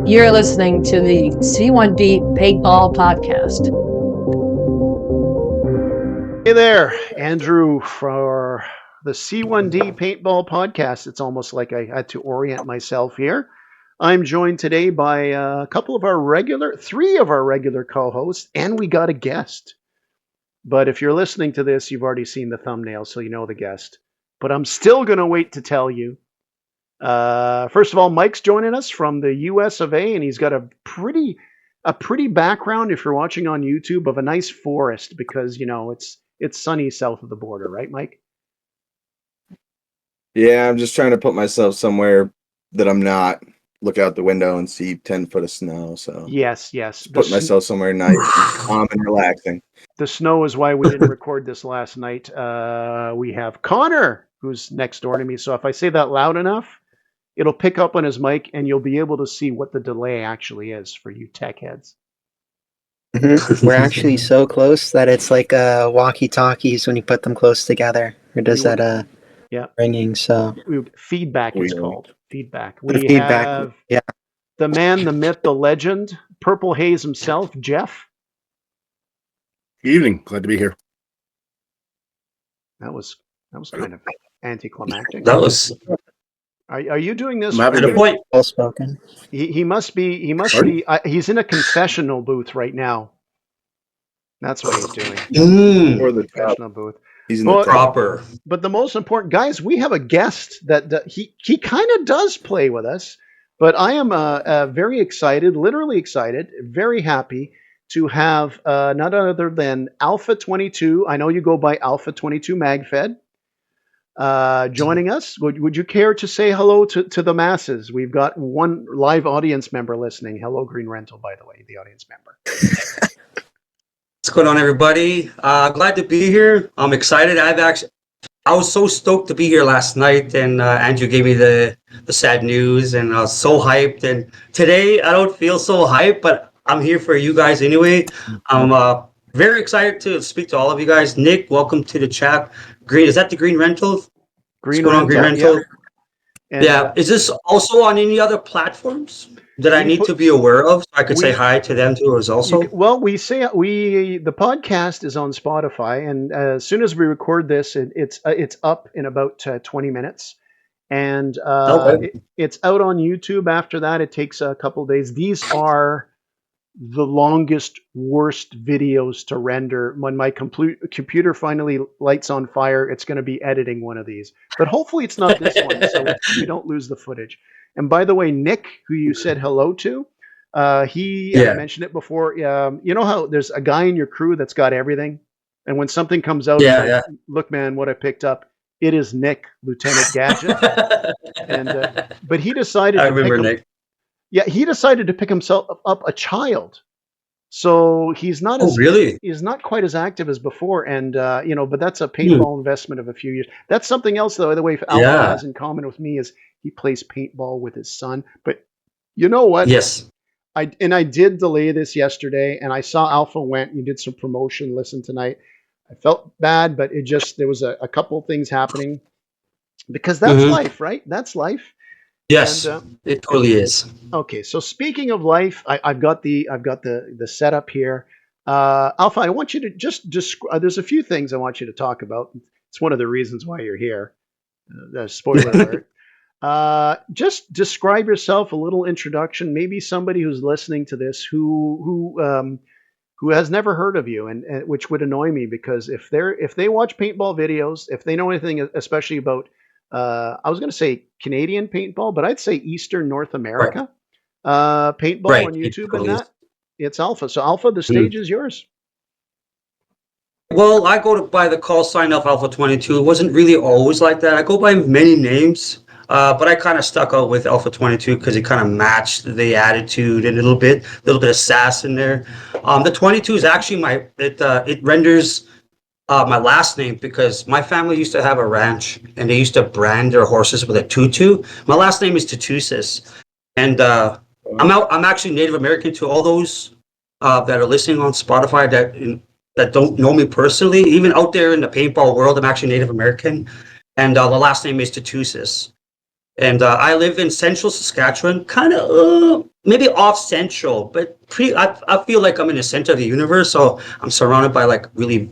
You're listening to the C1D Paintball Podcast. Hey there, Andrew for the C1D Paintball Podcast. It's almost like I had to orient myself here. I'm joined today by three of our regular co-hosts, and we got a guest. But if you're listening to this, you've already seen the thumbnail, so you know the guest. But I'm still going to wait to tell you. First of all, Mike's joining us from the US of A, and he's got a pretty background, if you're watching on YouTube, of a nice forest because, you know, it's sunny south of the border, right, Mike? Yeah, I'm just trying to put myself somewhere that I'm not. Look out the window and see 10 foot of snow. So yes. Put myself somewhere nice, calm, and relaxing. The snow is why we didn't record this last night. We have Connor, who's next door to me. So if I say that loud enough, it'll pick up on his mic, and you'll be able to see what the delay actually is for you tech heads. We're actually so close that it's like walkie-talkies when you put them close together. Or does that ringing? So feedback is called. Feedback. We have the man, the myth, the legend, Purple Haze himself, Jeff. Good evening. Glad to be here. That was kind of anticlimactic. That was. Are you doing this? To the point. Well spoken. He must be. He's in a confessional booth right now. That's what he's doing. Or the confessional booth. He's in the proper. But the most important, guys, we have a guest that he kind of does play with us. But I am very excited, literally excited, very happy to have none other than Alfa22. I know you go by Alfa22 Magfed. Joining us. Would you care to say hello to the masses? We've got one live audience member listening. Hello, Green Rental, by the way, the audience member. What's going on, everybody? Glad to be here. I'm excited. I was so stoked to be here last night, and Andrew gave me the sad news, and I was so hyped. And today, I don't feel so hyped, but I'm here for you guys anyway. I'm very excited to speak to all of you guys. Nick, welcome to the chat. Green, is that the Green Rental? Green Rental. Yeah. Is this also on any other platforms that I need to be aware of, so I could say hi to them too? As also, the podcast is on Spotify, and as soon as we record this, it's up in about 20 minutes, and it's out on YouTube. After that, it takes a couple of days. These are the longest, worst videos to render. When my computer finally lights on fire, it's going to be editing one of these. But hopefully it's not this one, so we don't lose the footage. And by the way, Nick, who you said hello to, he mentioned it before. You know how there's a guy in your crew that's got everything? And when something comes out, look, man, what I picked up, it is Nick, Lieutenant Gadget. But he decided I remember Nick. Yeah, he decided to pick himself up a child, so he's not he's not quite as active as before, and but that's a paintball investment of a few years. That's something else, though. The way Alfa has in common with me is he plays paintball with his son. But you know what? Yes, I did delay this yesterday, and I saw Alfa went. You did some promotion. Listen tonight. I felt bad, but there was a couple things happening because that's life, right? That's life. Yes, it totally is. Okay, so speaking of life, I've got the setup here. Alfa, I want you to just there's a few things I want you to talk about. It's one of the reasons why you're here. Spoiler alert. Just describe yourself, a little introduction. Maybe somebody who's listening to this who has never heard of you, and which would annoy me because if they watch paintball videos, if they know anything, especially about I was going to say Canadian paintball, but I'd say Eastern North America paintball on YouTube, and that it's Alfa. So Alfa, the stage is yours. Well, I go by the call sign of Alfa22. It wasn't really always like that. I go by many names, but I kind of stuck out with Alfa22 because it kind of matched the attitude a little bit of sass in there. The 22 is actually it renders my last name because my family used to have a ranch and they used to brand their horses with a tutu. My last name is Tutusis, and I'm actually Native American. To all those that are listening on Spotify that don't know me personally, even out there in the paintball world, I'm actually Native American, and the last name is Tutusis. And I live in central Saskatchewan, kind of maybe off central, but pretty. I feel like I'm in the center of the universe, so I'm surrounded by like really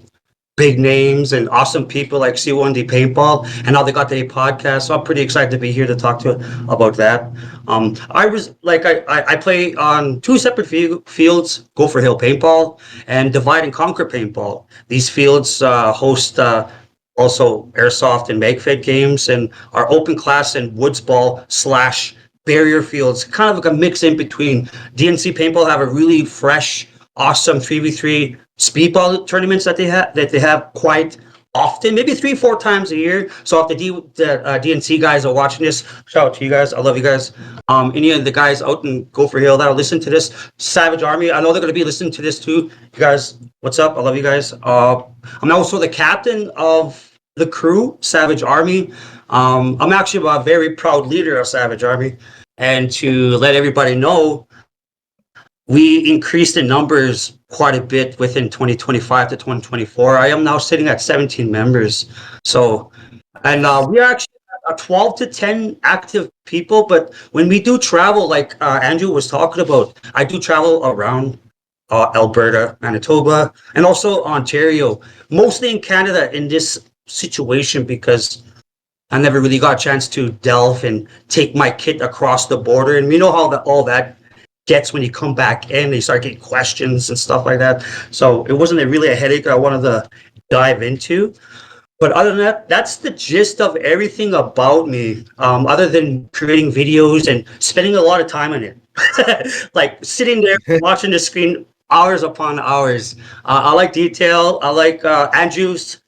big names and awesome people like C1D Paintball, and now they got the podcast. So I'm pretty excited to be here to talk to about that. I was like, I play on two separate fields: Gopher Hill Paintball and Divide and Conquer Paintball. These fields host also airsoft and Magfed games, and our open class and woods ball / barrier fields, kind of like a mix in between. DNC Paintball have a really fresh, awesome 3v3 speedball tournaments that they have quite often, maybe 3-4 times a year. So if the DNC guys are watching this, shout out to you guys. I love you guys. Any of the guys out in Gopher Hill that'll listen to this, Savage Army, I know they're going to be listening to this too. You guys, what's up? I love you guys. I'm also the captain of the crew, Savage Army. I'm actually a very proud leader of Savage Army. And to let everybody know, we increased in numbers quite a bit within 2025 to 2024. I am now sitting at 17 members. So, and we are actually 12 to 10 active people. But when we do travel, like Andrew was talking about, I do travel around Alberta, Manitoba, and also Ontario, mostly in Canada in this situation, because I never really got a chance to delve and take my kit across the border. And we know how all that gets when you come back in, they start getting questions and stuff like that. So it wasn't really a headache I wanted to dive into. But other than that, that's the gist of everything about me, other than creating videos and spending a lot of time on it. Like sitting there watching the screen hours upon hours. I like detail. I like Andrew's.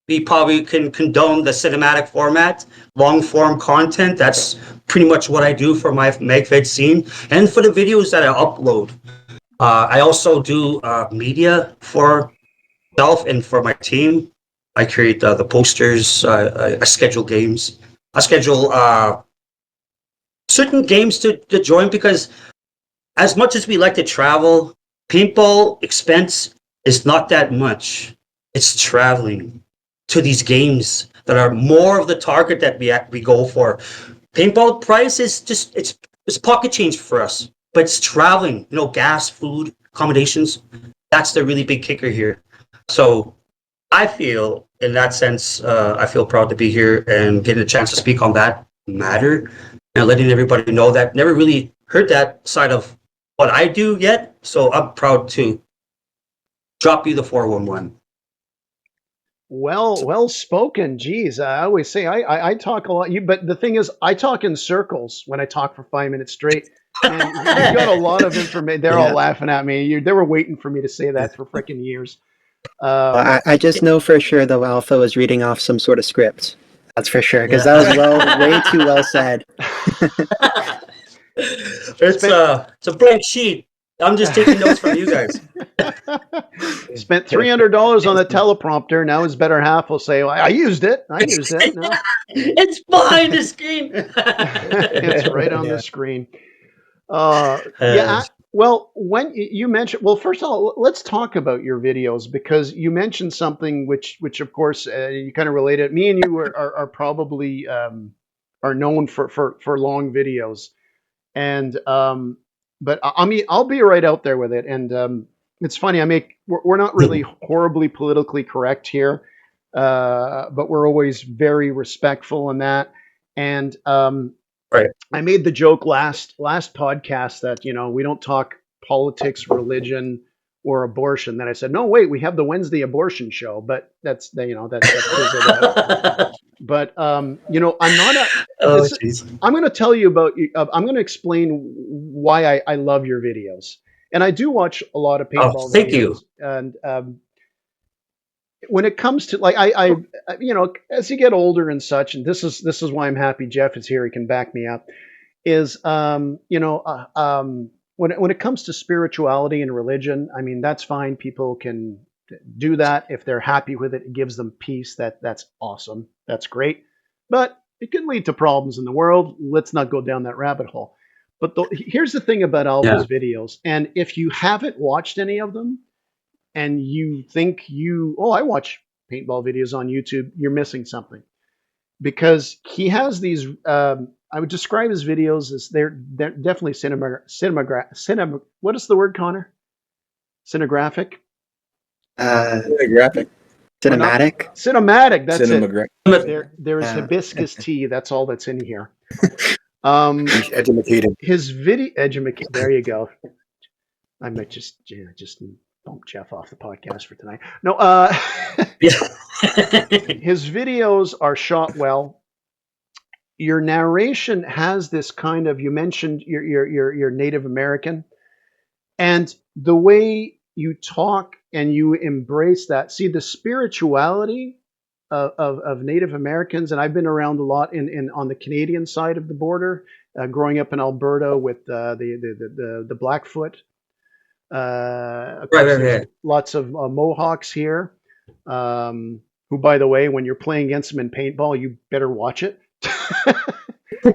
We probably can condone the cinematic format, long form content. That's pretty much what I do for my Magfed scene and for the videos that I upload. I also do media for myself and for my team. I create the posters. I schedule games. I schedule certain games to join, because as much as we like to travel, paintball expense is not that much. It's traveling to these games that are more of the target that we go for. Paintball price is just it's pocket change for us, but it's traveling, gas, food, accommodations. That's the really big kicker here. So I feel in that sense, I feel proud to be here and getting a chance to speak on that matter and letting everybody know that never really heard that side of what I do yet. So I'm proud to drop you the 411. Well spoken. Geez, I always say I talk a lot. But the thing is, I talk in circles when I talk for 5 minutes straight. And you got a lot of information. They're all laughing at me. They were waiting for me to say that for freaking years. I just know for sure though Alpha was reading off some sort of script. That's for sure, because that was way too well said. It's a blank sheet. I'm just taking notes from you guys. Spent $300 on the teleprompter. Now his better half will say, well, I used it. No. It's behind the screen. It's right on the screen. Well, when you mentioned, first of all, let's talk about your videos, because you mentioned something which of course, you kind of related. Me and you are probably are known for long videos, and but I mean, I'll be right out there with it. And it's funny. We're not really horribly politically correct here, but we're always very respectful in that. And right. I made the joke last podcast that we don't talk politics, religion, or abortion. Then I said, no, wait, we have the Wednesday abortion show, but that's But I'm not I'm going to tell you about. I'm going to explain why I love your videos, and I do watch a lot of paintball videos. Thank you. And when it comes to I as you get older and such, and this is why I'm happy Jeff is here. He can back me up. Is when it comes to spirituality and religion, I mean, that's fine. People can do that if they're happy with it. It gives them peace. That's awesome. That's great. But it can lead to problems in the world. Let's not go down that rabbit hole. But here's the thing about Alfa's videos. And if you haven't watched any of them and you think I watch paintball videos on YouTube, you're missing something. Because he has these, I would describe his videos as they're definitely cinema. What is the word, Connor? Cinegraphic. Graphic. Cinematic. Cinematic. That's Cinemagraphic. it. There is Yeah. hibiscus tea. That's all that's in here. Educated. His video. There you go. I might just bump Jeff off the podcast for tonight. No. His videos are shot well. Your narration has this kind of, you mentioned you're Native American, and the way you talk and you embrace that. See, the spirituality of Native Americans, and I've been around a lot on the Canadian side of the border, growing up in Alberta with the Blackfoot. Right. Lots of Mohawks here, who, by the way, when you're playing against them in paintball, you better watch it.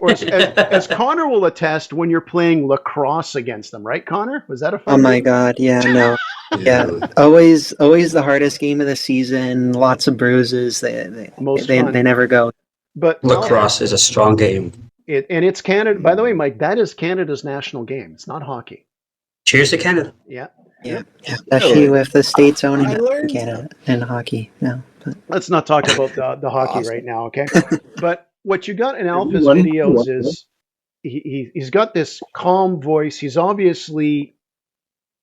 Or as Connor will attest, when you're playing lacrosse against them, right, Connor? Was that a fun Oh my game? God, yeah, no. Yeah, always the hardest game of the season. Lots of bruises. They never go. But Lacrosse is a strong game. And it's Canada. By the way, Mike, that is Canada's national game. It's not hockey. Cheers to Canada. Yeah. Especially with the states owning I learned Canada and hockey. No, but Let's not talk about the hockey Awesome. right now, okay? But what you got in Alfa's videos is he's got this calm voice. He's obviously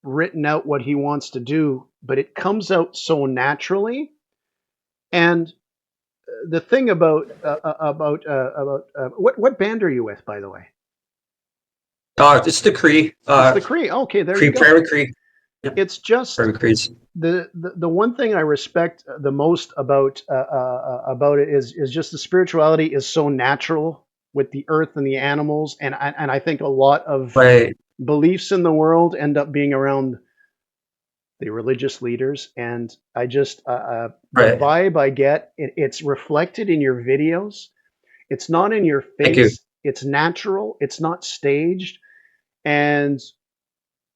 written out what he wants to do, but it comes out so naturally. And the thing about what band are you with, by the way? It's the Cree. It's the Cree. Okay, there Cree, you go. Prairie Cree. It's just Prairie Crees. the one thing I respect the most about it is just the spirituality is so natural with the earth and the animals, and I think a lot of Right. beliefs in the world end up being around the religious leaders, and I just the Right. vibe I get, it's reflected in your videos. It's not in your Thank you. face. It's natural. It's not staged, and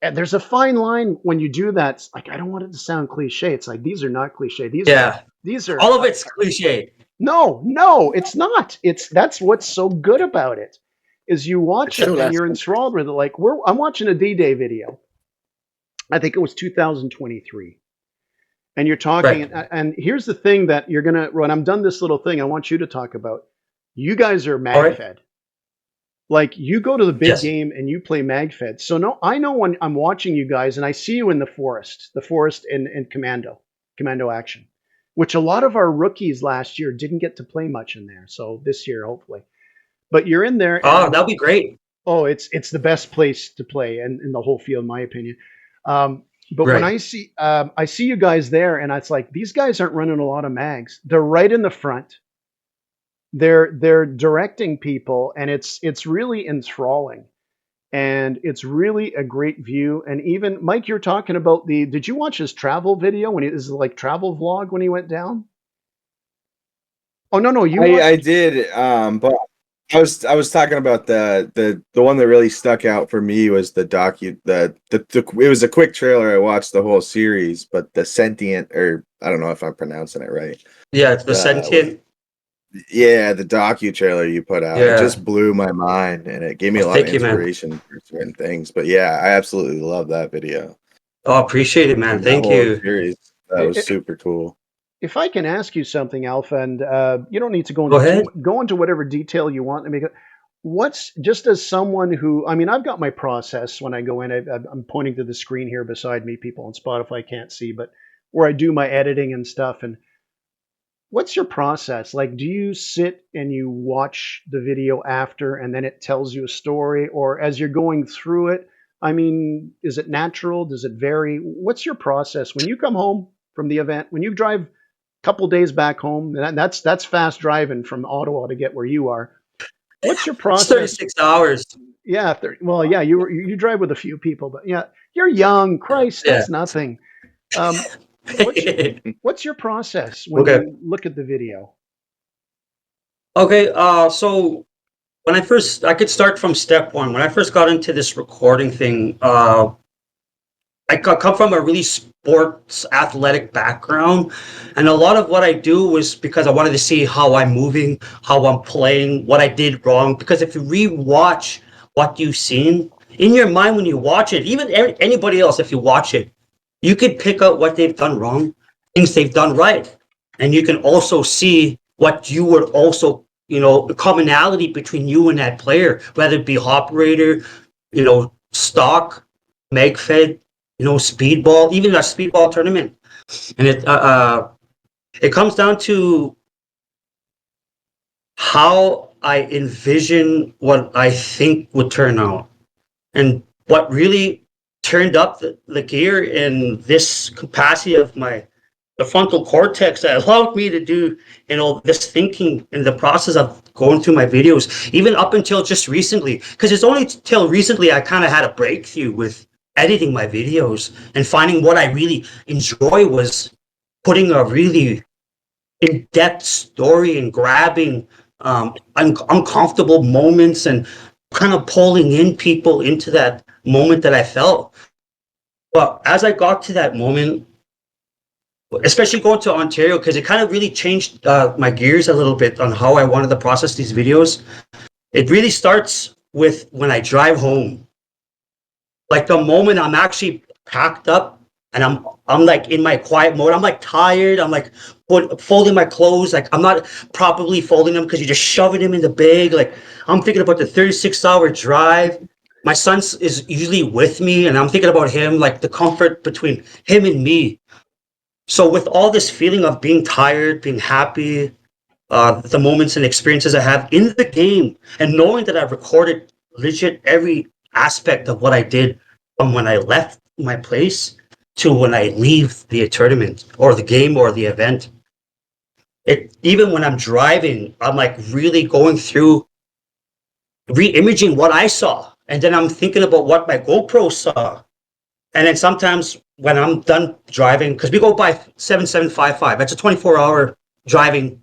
there's a fine line when you do that. It's like, I don't want it to sound cliche. It's like, these are not cliche. These are All of it's cliche. No, it's not. That's what's so good about it is you watch it and you're enthralled with it. Like I'm watching a D-Day video. I think it was 2023. And you're talking, Right. and here's the thing that when I'm done this little thing, I want you to talk about. You guys are Magfed. Right. Like you go to the big Yes. game and you play Magfed. So no, I know when I'm watching you guys and I see you in the forest in commando action, which a lot of our rookies last year didn't get to play much in there. So this year, hopefully, but you're in there. Oh, that'd be great. Oh, it's the best place to play in the whole field, in my opinion. But Right. when I see you guys there, and it's like these guys aren't running a lot of mags. They're right in the front. They're directing people, and it's really enthralling, and it's really a great view. And even Mike, you're talking about did you watch his travel video when his like travel vlog when he went down? Oh no, I did, but I was talking about the one that really stuck out for me was the it was a quick trailer. I watched the whole series, but the sentient, or I don't know if I'm pronouncing it right. Yeah, it's the sentient. Yeah, the docu trailer you put out, Yeah. it just blew my mind, and it gave me a lot of Thank you, man. inspiration for certain things. But yeah, I absolutely love that video. Oh, appreciate it, man. And Thank that whole you. series, that was super cool. If I can ask you something, Alpha, and you don't need to Go ahead. go into whatever detail you want. What's just as someone who, I mean, I've got my process when I go in. I'm pointing to the screen here beside me. People on Spotify can't see, but where I do my editing and stuff. And what's your process? Like, do you sit and you watch the video after, and then it tells you a story, or as you're going through it? I mean, is it natural? Does it vary? What's your process when you come home from the event? When you drive couple days back home, that's fast driving from Ottawa to get where you are. What's your process? It's 36 hours. Yeah, well, yeah, you drive with a few people, but yeah, you're young. Christ, that's nothing. What's your process when you look at the video? Okay, so when I could start from step one. When I first got into this recording thing, I come from a really sports athletic background, and a lot of what I do was because I wanted to see how I'm moving, how I'm playing, what I did wrong. Because if you re-watch what you've seen in your mind when you watch it, even anybody else, if you watch it, you could pick out what they've done wrong, things they've done right, and you can also see what you would also, you know, the commonality between you and that player, whether it be operator, you know, stock, Magfed, you know, speedball, even a speedball tournament. And it comes down to how I envision what I think would turn out. And what really turned up the gear in this capacity of the frontal cortex that allowed me to do, you know, this thinking in the process of going through my videos, even up until just recently, because it's only till recently I kind of had a breakthrough with editing my videos and finding what I really enjoy was putting a really in-depth story and grabbing uncomfortable moments and kind of pulling in people into that moment that I felt. But as I got to that moment, especially going to Ontario, because it kind of really changed my gears a little bit on how I wanted to process these videos. It really starts with when I drive home. Like the moment I'm actually packed up and I'm like in my quiet mode. I'm like tired. I'm like folding my clothes. Like I'm not properly folding them because you're just shoving them in the bag. Like I'm thinking about the 36-hour drive. My son is usually with me and I'm thinking about him, like the comfort between him and me. So with all this feeling of being tired, being happy, the moments and experiences I have in the game, and knowing that I've recorded legit every aspect of what I did from when I left my place to when I leave the tournament or the game or the event. Even when I'm driving, I'm like really going through re-imaging what I saw. And then I'm thinking about what my GoPro saw. And then sometimes when I'm done driving, because we go by 7755, that's a 24-hour driving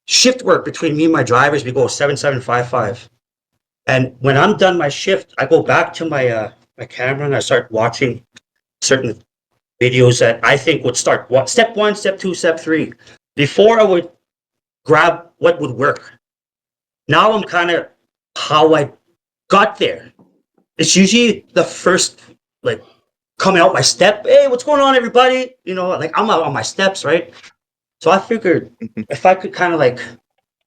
shift work between me and my drivers. We go 7755. And when I'm done my shift, I go back to my camera and I start watching certain videos that I think would start step 1, step 2, step 3. Before I would grab what would work. Now I'm kind of how I got there. It's usually the first, like, coming out my step. Hey, what's going on, everybody? You know, like I'm out on my steps, right? So I figured if I could kind of like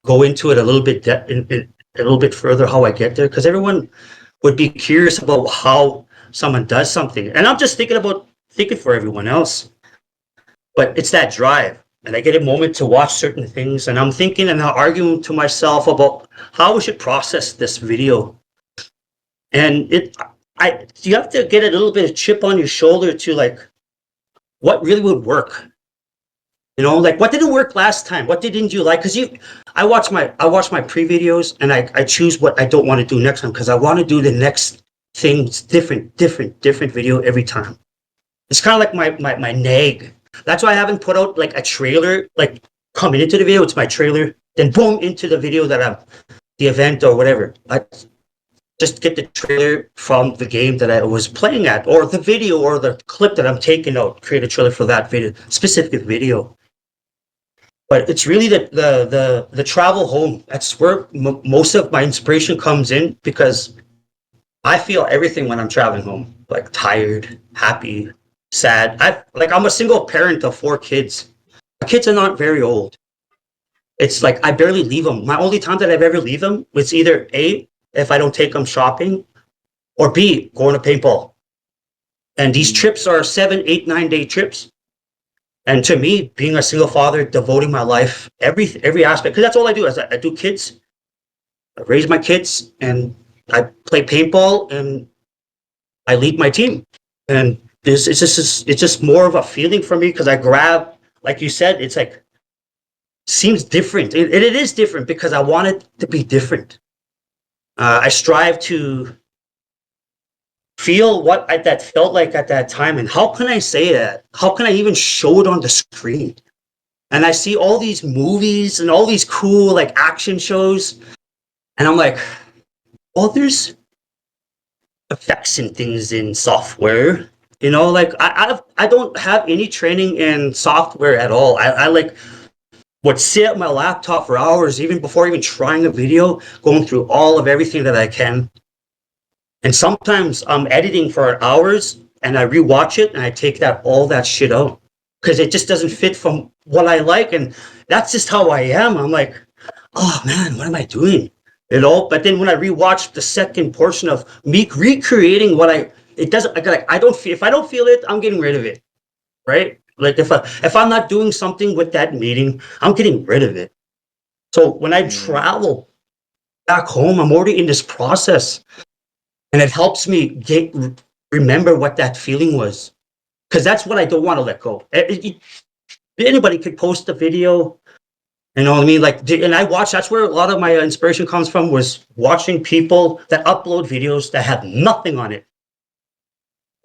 go into it a little bit a little bit further, how I get there, because everyone would be curious about how someone does something, and I'm just thinking for everyone else. But it's that drive, and I get a moment to watch certain things, and I'm thinking and arguing to myself about how we should process this video. And you have to get a little bit of chip on your shoulder to like what really would work. You know, like what didn't work last time? What didn't you like? Because I watch my pre-videos and I choose what I don't want to do next time because I want to do the next thing different video every time. It's kind of like my nag. That's why I haven't put out like a trailer like coming into the video. It's my trailer, then boom into the video that the event or whatever. I just get the trailer from the game that I was playing at, or the video or the clip that I'm taking out. Create a trailer for that video, specific video. But it's really the travel home. That's where most of my inspiration comes in, because I feel everything when I'm traveling home, like tired, happy, sad. I'm a single parent of 4 kids. My kids are not very old. It's like I barely leave them. My only time that I've ever leave them was either A, if I don't take them shopping, or B, going to paintball. And these trips are 7, 8, 9-day trips. And to me, being a single father, devoting my life, every aspect, because that's all I do. I do kids, I raise my kids, and I play paintball, and I lead my team. And it's just more of a feeling for me, because I grab, like you said, it's like, seems different. It is different because I want it to be different. I strive to feel what that felt like at that time. And how can I say that? How can I even show it on the screen? And I see all these movies and all these cool like action shows, and I'm like, oh, there's effects and things in software, You know, like I don't have any training in software at all. I like would sit at my laptop for hours, even before even trying a video, going through all of everything that I can. And sometimes I'm editing for hours and I rewatch it and I take all that shit out because it just doesn't fit from what I like. And that's just how I am. I'm like, oh man, what am I doing? You know, but then when I rewatch the second portion of me recreating it doesn't, I don't feel, if I don't feel it, I'm getting rid of it. Right? Like if I'm not doing something with that meeting, I'm getting rid of it. So when I travel back home, I'm already in this process. And it helps me remember what that feeling was. Because that's what I don't want to let go. Anybody could post a video, you know what I mean? Like, and that's where a lot of my inspiration comes from, was watching people that upload videos that have nothing on it.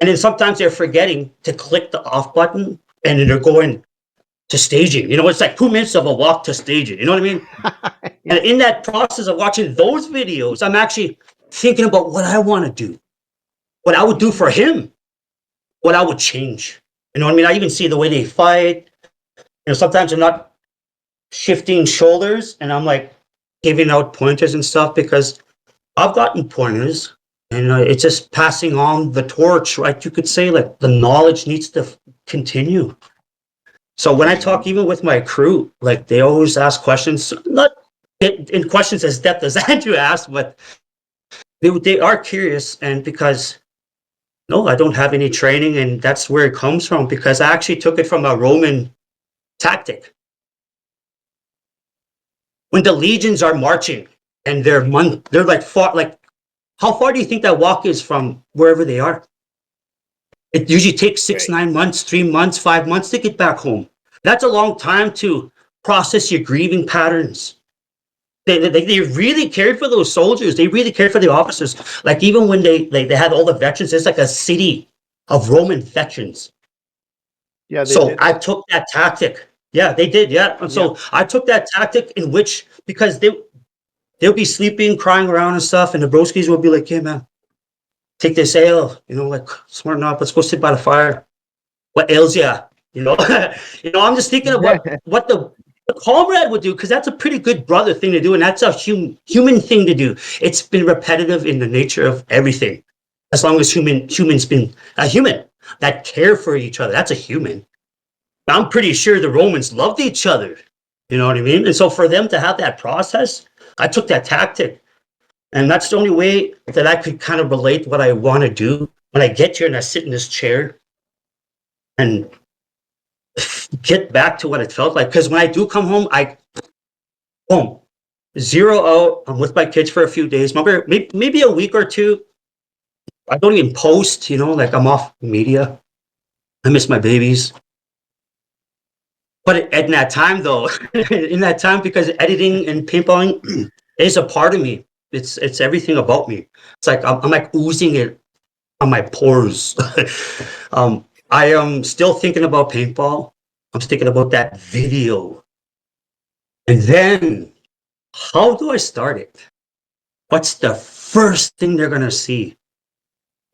And then sometimes they're forgetting to click the off button and then they're going to staging. You know, it's like 2 minutes of a walk to staging. You know what I mean? Yeah. And in that process of watching those videos, I'm actually thinking about what I want to do, what I would do for him, what I would change. You know what I mean? I even see the way they fight. You know, sometimes they're not shifting shoulders, and I'm like giving out pointers and stuff because I've gotten pointers, and it's just passing on the torch, right? You could say like the knowledge needs to continue. So when I talk even with my crew, like they always ask questions, not in questions as depth as Andrew asked, but they are curious, and because no, I don't have any training, and that's where it comes from, because I actually took it from a Roman tactic. When the legions are marching and they're like far, like how far do you think that walk is from wherever they are? It usually takes 6, 9 months, 3 months, 5 months to get back home. That's a long time to process your grieving patterns. They really cared for those soldiers. They really cared for the officers. Like even when they had all the veterans, it's like a city of Roman veterans. Yeah. So I took that tactic. Yeah, they did. Yeah. And so I took that tactic in which, because they'll be sleeping, crying around and stuff, and the broskies will be like, "Hey man, take this ale, you know, like smarten up. Let's go sit by the fire. What ails ya?" You know, I'm just thinking about what the comrade would do, because that's a pretty good brother thing to do, and that's a human thing to do. It's been repetitive in the nature of everything. As long as humans been a human that care for each other, that's a human. I'm pretty sure the Romans loved each other. You know what I mean? And so for them to have that process, I took that tactic, and that's the only way that I could kind of relate what I want to do when I get here and I sit in this chair and get back to what it felt like. Because when I do come home, boom, zero out. I'm with my kids for a few days, maybe a week or two. I don't even post, you know, like I'm off media. I miss my babies. But in that time, though, because editing and paintballing is a part of me. It's everything about me. It's like I'm like oozing it on my pores. I am still thinking about paintball. I'm thinking about that video. And then, how do I start it? What's the first thing they're going to see?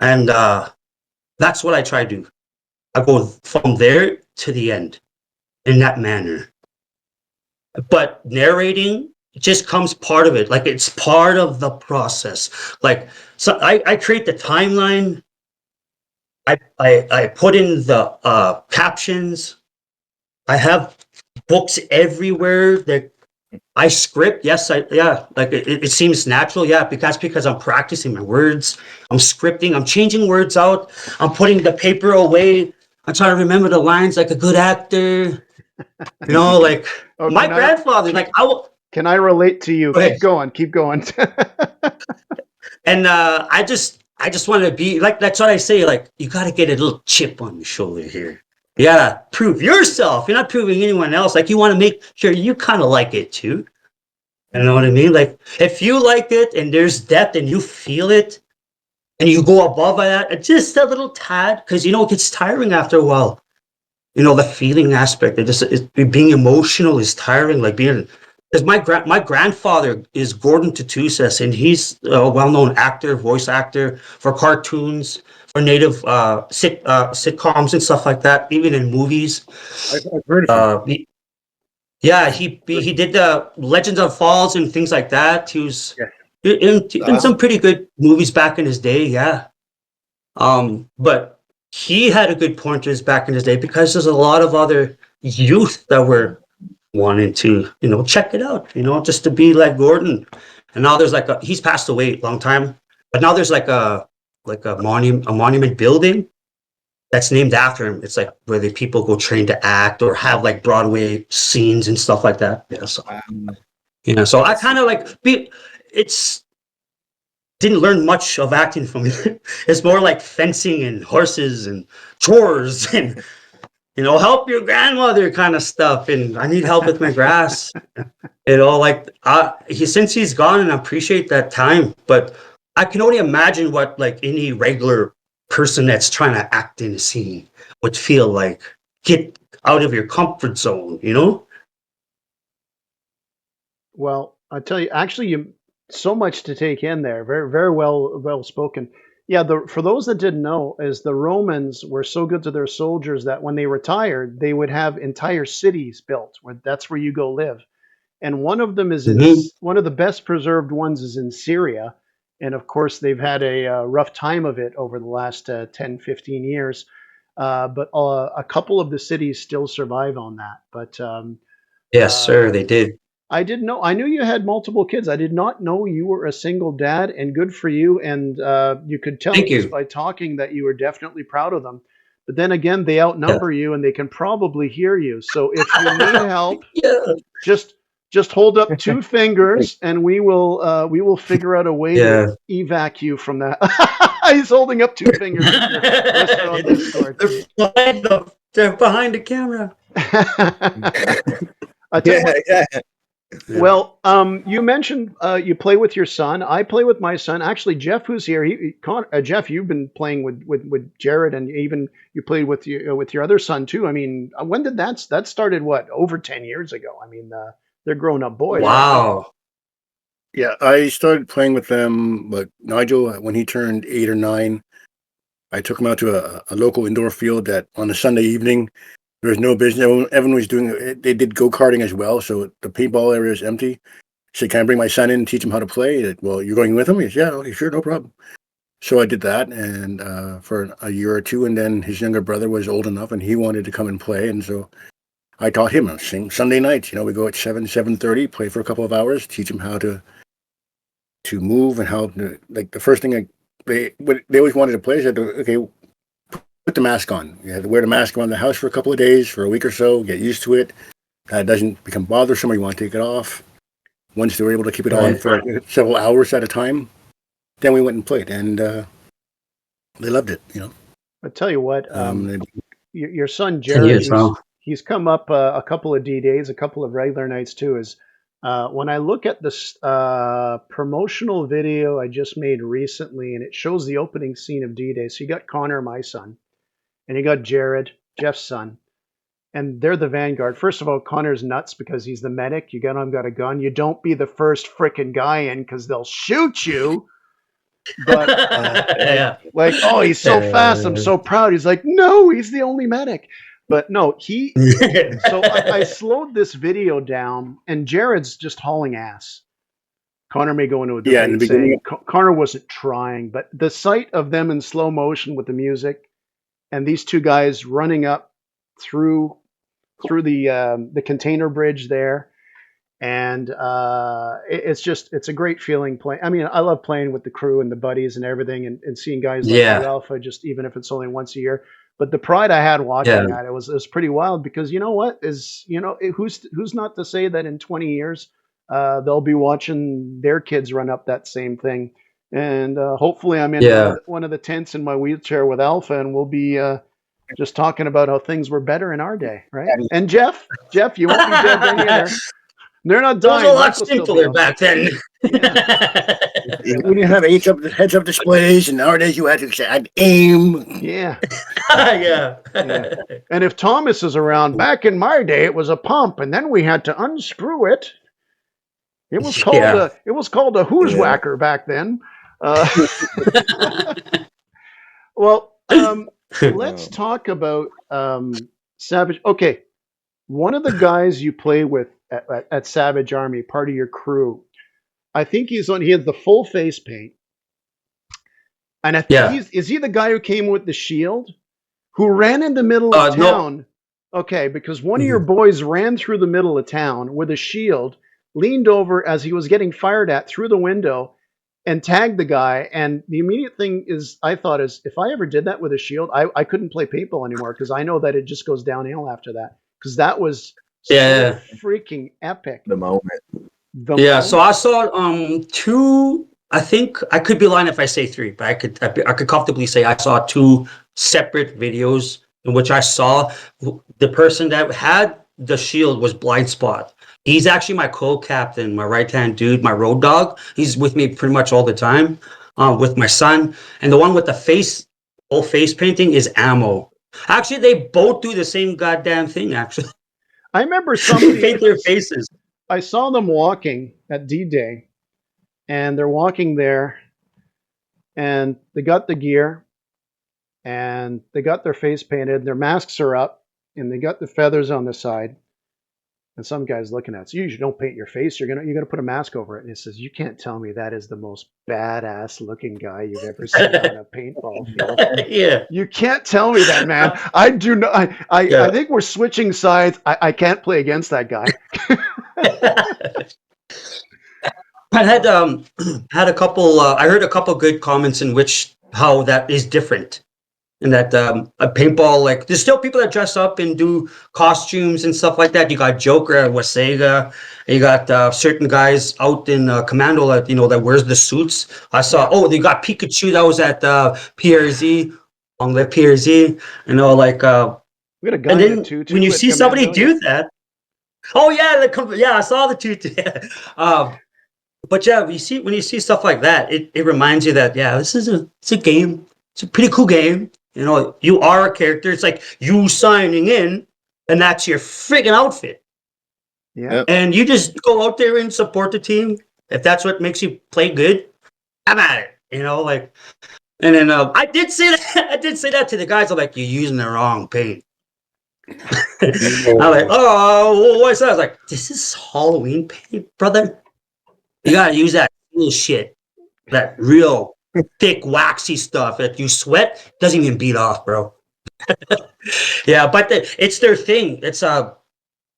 And that's what I try to do. I go from there to the end in that manner. But narrating just comes part of it. Like it's part of the process. Like, so I create the timeline. I put in the captions. I have books everywhere that I script. Yes, like it seems natural. Yeah, because I'm practicing my words. I'm scripting. I'm changing words out. I'm putting the paper away. I'm trying to remember the lines like a good actor. You know, like my grandfather. Can I relate to you? Keep going. And I just want to be like, that's what I say. Like, you got to get a little chip on your shoulder here. You gotta prove yourself. You're not proving anyone else. Like, you want to make sure you kind of like it too. You know what I mean? Like, if you like it and there's depth and you feel it and you go above that, just a little tad, because, you know, it gets tiring after a while. You know, the feeling aspect of this, being emotional is tiring. Like because my grandfather is Gordon Tatusas, and he's a well-known actor, voice actor for cartoons, or native sitcoms and stuff like that, even in movies. I've heard of him. He did the Legends of Falls and things like that. He was Yeah. in some pretty good movies back in his day. Yeah. But he had a good pointers back in his day because there's a lot of other youth that were wanting to, check it out, just to be like Gordon. And now there's he's passed away a long time, but now there's a monument building that's named after him. It's like where the people go train to act or have like Broadway scenes and stuff like that. Yeah. So, so I kind of didn't learn much of acting from it. It's more like fencing and horses and chores and, help your grandmother kind of stuff. And I need help with my grass. Since he's gone, and I appreciate that time, but I can only imagine what any regular person that's trying to act in a scene would feel like. Get out of your comfort zone, Well, I tell you, actually, so much to take in there. Very, very well spoken. Yeah, for those that didn't know, is the Romans were so good to their soldiers that when they retired, they would have entire cities built. That's where you go live. And one of them is one of the best preserved ones is in Syria. And of course, they've had a rough time of it over the last 10, 15 years. But a couple of the cities still survive on that. But yes, sir, they did. I didn't know. I knew you had multiple kids. I did not know you were a single dad, and good for you. And you could tell just by talking that you were definitely proud of them. But then again, they outnumber you, and they can probably hear you. So if you need help, just hold up 2 fingers, and we will figure out a way to evac you from that. He's holding up 2 fingers. They're behind the camera. Well, you mentioned you play with your son. I play with my son. Actually, Jeff, who's here, Jeff, you've been playing with Jared, and even you played with your other son too. I mean, when did that started? What, over 10 years ago? I mean, they're grown up boys. Wow. Right? Yeah, I started playing with them, but Nigel, when he turned 8 or 9, I took him out to a local indoor field that on a Sunday evening. There was no business. Everyone was doing it. They did go-karting as well, so the paintball area is empty. So can I bring my son in and teach him how to play? Well, you're going with him? He said, yeah, okay, sure, no problem. So I did that, and for a year or 2, and then his younger brother was old enough, and he wanted to come and play, and so I taught him. Sunday nights, we go at 7:30, play for a couple of hours, teach him how to move and how to, the first thing they always wanted to play is that, okay, put the mask on. You have to wear the mask around the house for a couple of days, for a week or so, get used to it. It doesn't become bothersome or you want to take it off. Once they were able to keep it on for several hours at a time, then we went and played, and they loved it, I tell you what, your son, Jared, he's come up a couple of D-days, a couple of regular nights too, is when I look at this promotional video I just made recently, and it shows the opening scene of D-Day. So you got Connor, my son, and you got Jared, Jeff's son, and they're the vanguard. First of all, Connor's nuts because he's the medic. You got a gun. You don't be the first frickin' guy in because they'll shoot you. But oh, he's so fast. I'm so proud. He's like, no, he's the only medic. But no, so I slowed this video down, and Jared's just hauling ass. Connor may go into a debate in the beginning. Connor wasn't trying, but the sight of them in slow motion with the music, and these 2 guys running up through the container bridge there, and it's a great feeling playing. I mean, I love playing with the crew and the buddies and everything, and seeing guys like Alfa, just even if it's only once a year. But the pride I had watching that, it was pretty wild, because you know what is, who's not to say that in 20 years they'll be watching their kids run up that same thing. And hopefully I'm in one of the tents in my wheelchair with Alfa, and we'll be just talking about how things were better in our day, right? And Jeff, you won't be dead then either. They're not dying. It was a lot simpler back then. We didn't have heads-up displays, and nowadays you had to aim. Yeah. Yeah. And if Thomas is around, back in my day, it was a pump, and then we had to unscrew it. It was called a who's whacker back then. Well, let's talk about Savage. Okay, one of the guys you play with at Savage Army, part of your crew, I think he has the full face paint. And Yeah. is he the guy who came with the shield? Who ran in the middle of No. town? Okay, because one of your boys ran through the middle of town with a shield, leaned over as he was getting fired at through the window, and tagged the guy. And the immediate thing I thought is, if I ever did that with a shield, I couldn't play paintball anymore, because I know that it just goes downhill after that. Because that was so freaking epic. The moment. So I saw two. I think I could be lying if I say three, but I could comfortably say I saw two separate videos in which I saw the person that had the shield was Blind Spot. He's actually my co-captain, my right-hand dude, my road dog. He's with me pretty much all the time, with my son. And the one with the full face painting is Ammo. Actually, they both do the same goddamn thing, actually. I remember somebody paint their faces. I saw them walking at D-Day, and they're walking there, and they got the gear, and they got their face painted, their masks are up, and they got the feathers on the side. And some guy's looking at it. So you usually don't paint your face. You're gonna put a mask over it. And he says, "You can't tell me that is the most badass looking guy you've ever seen on a paintball field." Yeah. You can't tell me that, man. I do not. I think we're switching sides. I can't play against that guy. I had a couple. I heard a couple good comments in which how that is different. And that a paintball, like, there's still people that dress up and do costumes and stuff like that. You got Joker at Wasega, and you got certain guys out in Commando that that wears the suits. I saw. Oh, they got Pikachu that was at PRZ on the PRZ. We got a guy and then tutu when you see somebody do that, oh yeah, I saw the tutu. But yeah, when you see stuff like that, it reminds you that it's a game. It's a pretty cool game. You are a character. It's like you signing in, and that's your friggin' outfit. Yeah. And you just go out there and support the team. If that's what makes you play good, I'm at it. And then I did say that. I did say that to the guys. I'm like, you're using the wrong paint. I'm like, oh, what's that? I was like, this is Halloween paint, brother. You gotta use that real shit, that real thick, waxy stuff that you sweat doesn't even beat off, bro. Yeah, but it's their thing. It's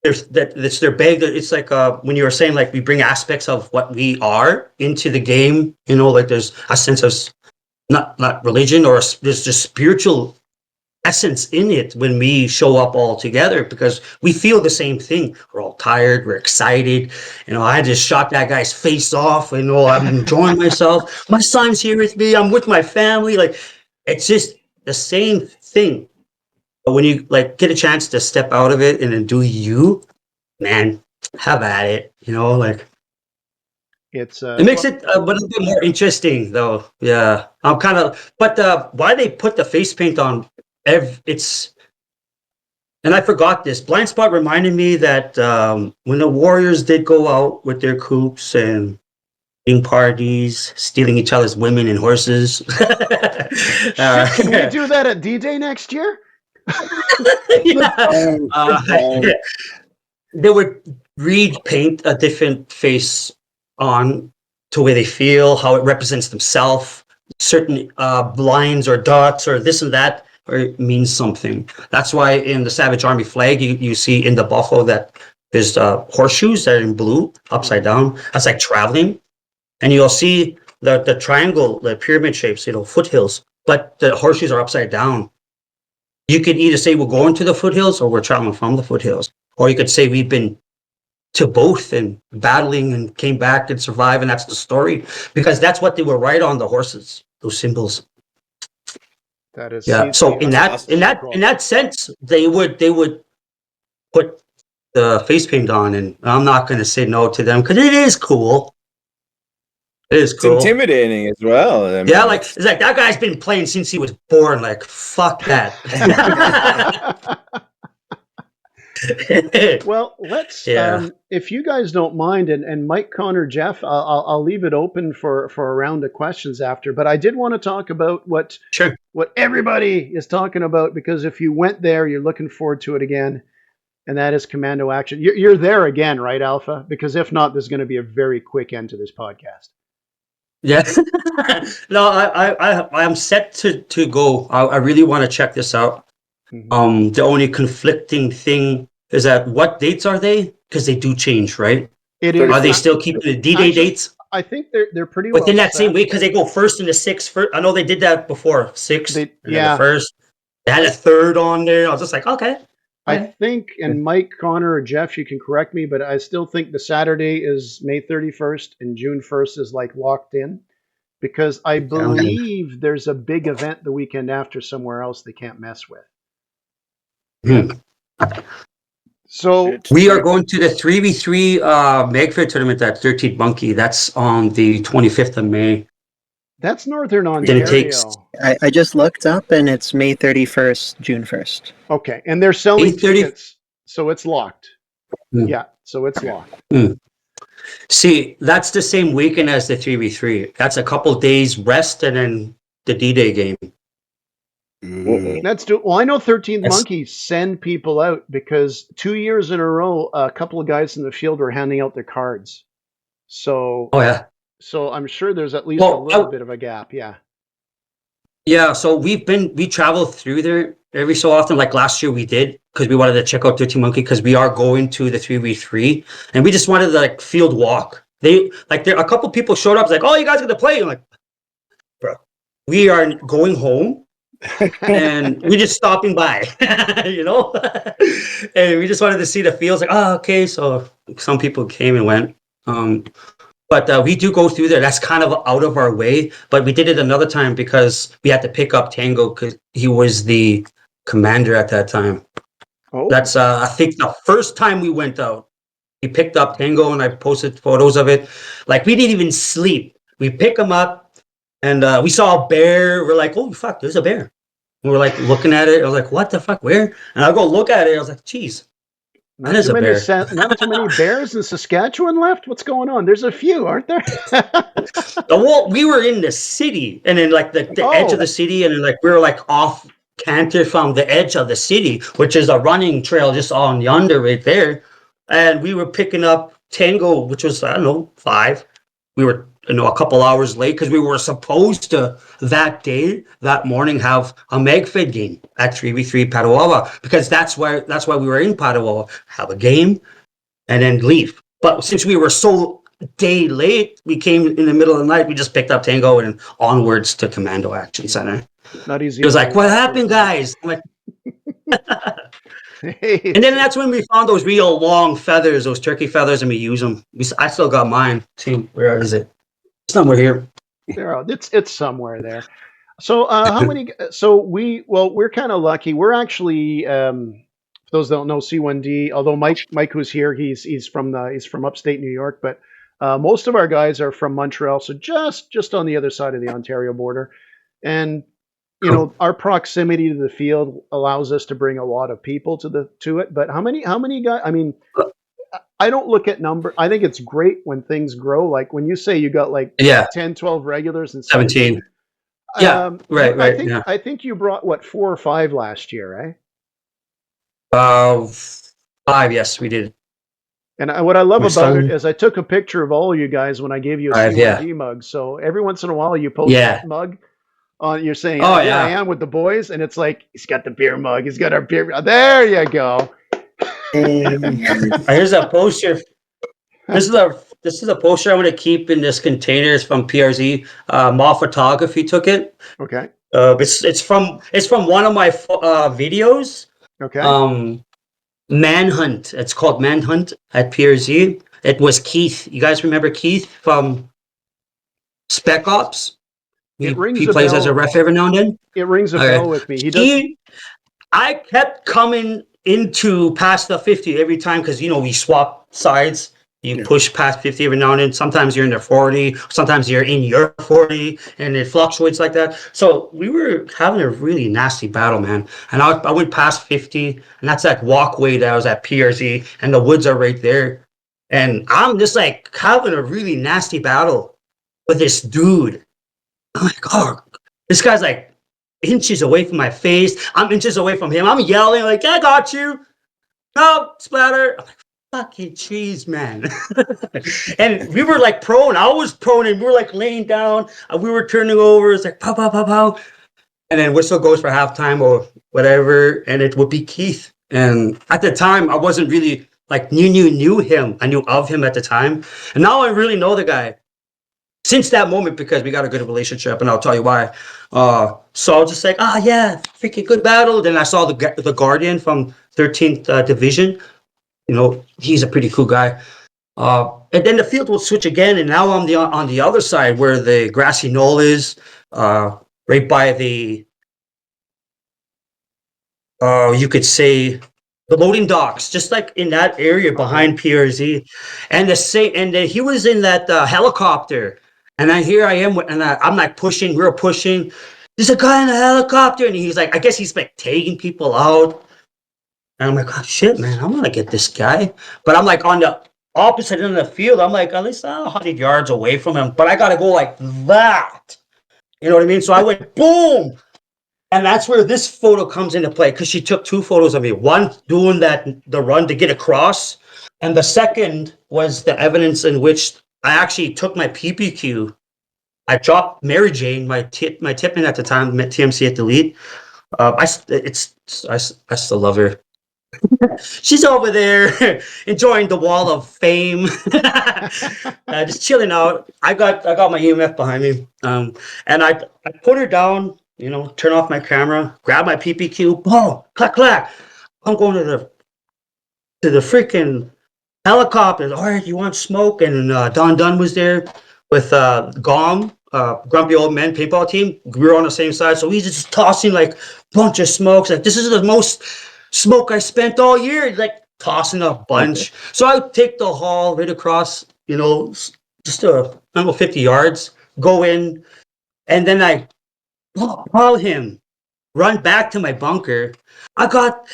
it's their bag. It's like when you were saying, like, we bring aspects of what we are into the game. Like there's a sense of not religion, or there's just spiritual essence in it when we show up all together, because we feel the same thing. We're all tired, we're excited. I just shot that guy's face off. I'm enjoying myself. My son's here with me. I'm with my family. Like, it's just the same thing. But when you get a chance to step out of it and then do you, man, have at it. It makes it a little bit more interesting, though. Yeah, I'm kind of. But why they put the face paint on? And I forgot this. Blind Spot reminded me that when the Warriors did go out with their coops and doing parties, stealing each other's women and horses. Can we do that at D-Day next year? They would paint a different face on to where they feel, how it represents themselves, certain lines or dots or this and that. Or it means something. That's why in the Savage Army flag, you see in the buffalo that there's horseshoes that are in blue, upside down. That's like traveling. And you'll see the triangle, the pyramid shapes, foothills. But the horseshoes are upside down. You could either say we're going to the foothills or we're traveling from the foothills. Or you could say we've been to both and battling and came back and survived, and that's the story. Because that's what they were right on the horses, those symbols. That is, yeah. So in that sense, they would put the face paint on, and I'm not going to say no to them because it is cool. It is cool. It's intimidating as well. It's like that guy's been playing since he was born. Like, fuck that. Well, let's. Yeah. If you guys don't mind, and Mike, Connor, Jeff, I'll leave it open for a round of questions after. But I did want to talk about what Sure. everybody is talking about, because if you went there, you're looking forward to it again, and that is Commando Action. You're there again, right, Alpha? Because if not, there's going to be a very quick end to this podcast. Yeah. No, I'm set to go. I really want to check this out. Mm-hmm. The only conflicting thing is that what dates are they? Because they do change, right? It is. Are they still keeping the D-Day dates? I think they're pretty within well that same week, because they go first and the sixth. First, I know they did that before. Sixth, yeah. The first. They had a third on there. I was just like, okay. I think, and Mike, Connor, or Jeff, you can correct me, but I still think the Saturday is May 31st and June 1st is like locked in, because I believe there's a big event the weekend after somewhere else they can't mess with. So we are going to the 3v3 Magfed tournament at 13th Monkey. That's on the 25th of May. That's Northern Ontario. I just looked up, and it's May 31st, June 1st. Okay, and they're selling tickets, so it's locked. Yeah, so it's locked. See, that's the same weekend as the 3v3. That's a couple days rest and then the D-Day game. Well, I know 13th Monkey send people out, because 2 years in a row, a couple of guys in the field were handing out their cards. So, so I'm sure there's at least a little bit of a gap. Yeah. Yeah. So we travel through there every so often. Like last year we did, because we wanted to check out 13 Monkey, because we are going to the 3v3, and we just wanted to like field walk. A couple people showed up, like, oh, you guys are gonna play. I'm like, bro, we are going home. And we just stopping by, you know, and we just wanted to see the fields. Like, oh, okay. So some people came and went, but we do go through there. That's kind of out of our way, but we did it another time because we had to pick up Tango because he was the commander at that time. Oh, that's I think the first time we went out, we picked up Tango, and I posted photos of it. Like, we didn't even sleep. We pick him up. And we saw a bear. We're like, oh, fuck, there's a bear. And we're like looking at it. I was like, what the fuck, where? And I go look at it. I was like, geez, that is a bear. Not too many bears in Saskatchewan left? What's going on? There's a few, aren't there? Well, we were in the city, and then like the edge of the city, and then like we were like off canter from the edge of the city, which is a running trail just on yonder right there. And we were picking up Tango, which was, I don't know, 5. We were a couple hours late because we were supposed to that morning have a Magfed game at 3v3 Petawawa, because that's why we were in Petawawa, have a game and then leave. But since we were so day late, we came in the middle of the night. We just picked up Tango and onwards to Commando Action Center. Not easy. It was like, what happened, guys? I'm like, and then that's when we found those real long feathers, those turkey feathers, and we use them. I still got mine. See, where is it? Somewhere here. It's somewhere there. So how many? So we're kind of lucky. We're actually, for those that don't know, C1D. Although Mike who's here, he's from upstate New York, but most of our guys are from Montreal, so just on the other side of the Ontario border, and you know, our proximity to the field allows us to bring a lot of people to it. But how many guys? I mean, I don't look at number. I think it's great when things grow. Like when you say you got like 10, 12 regulars and 17. Yeah, right. I think you brought 4 or 5 last year, right? 5, yes, we did. And what I love about it is I took a picture of all you guys when I gave you a C1D mug. So every once in a while you post that mug. You're saying, oh, yeah, I am with the boys, and it's like, he's got the beer mug. He's got our beer. There you go. Here's a poster. This is a poster I'm going to keep in this container. It's from PRZ. Mall Photography took it. Okay. It's from one of my videos. Okay. Manhunt. It's called Manhunt at PRZ. It was Keith. You guys remember Keith from Spec Ops? He plays as a ref every now and then. It rings a bell with me. I kept coming into past the 50 every time because, you know, we swap sides. You push past 50 every now and then. Sometimes you're in the 40, sometimes you're in your 40, and it fluctuates like that. So we were having a really nasty battle, man. And I went past 50, and that's that walkway that was at PRZ, and the woods are right there. And I'm just like having a really nasty battle with this dude. I'm like, oh, this guy's like inches away from my face. I'm inches away from him. I'm yelling like, I got you. No, splatter. I'm like, fucking jeez, man. And we were like prone. I was prone, and we were like laying down. We were turning over. It's like pow, pow, pow, pow. And then whistle goes for halftime or whatever, and it would be Keith. And at the time, I wasn't really like knew him. I knew of him at the time, and now I really know the guy. Since that moment, because we got a good relationship, and I'll tell you why. So I was just like, yeah, freaking good battle. Then I saw the Guardian from 13th Division. You know, he's a pretty cool guy. And then the field will switch again, and now I'm on the other side where the grassy knoll is, right by the, you could say, the loading docks, just like in that area behind PRZ. And he was in that helicopter. And then here I am, and I'm like pushing, we're pushing. There's a guy in a helicopter, and he's like, I guess he's like taking people out. And I'm like, oh shit, man, I'm gonna get this guy. But I'm like on the opposite end of the field. I'm like at least 100 yards away from him. But I gotta go like that. You know what I mean? So I went boom. And that's where this photo comes into play, because she took 2 photos of me. One doing the run to get across. And the second was the evidence in which I actually took my PPQ. I dropped Mary Jane, my tipman at the time, met TMC at the lead. I still love her. She's over there enjoying the wall of fame, just chilling out. I got my EMF behind me, and I put her down. You know, turn off my camera, grab my PPQ, boom, clack clack. I'm going to the freaking helicopter. All right, you want smoke? And Don Dunn was there with Gom, Grumpy Old Men paintball team. We were on the same side, so he's just tossing like a bunch of smokes. Like, this is the most smoke I spent all year. He's like tossing a bunch. So I take the hall right across, you know, just 50 yards, go in, and then I call him, run back to my bunker.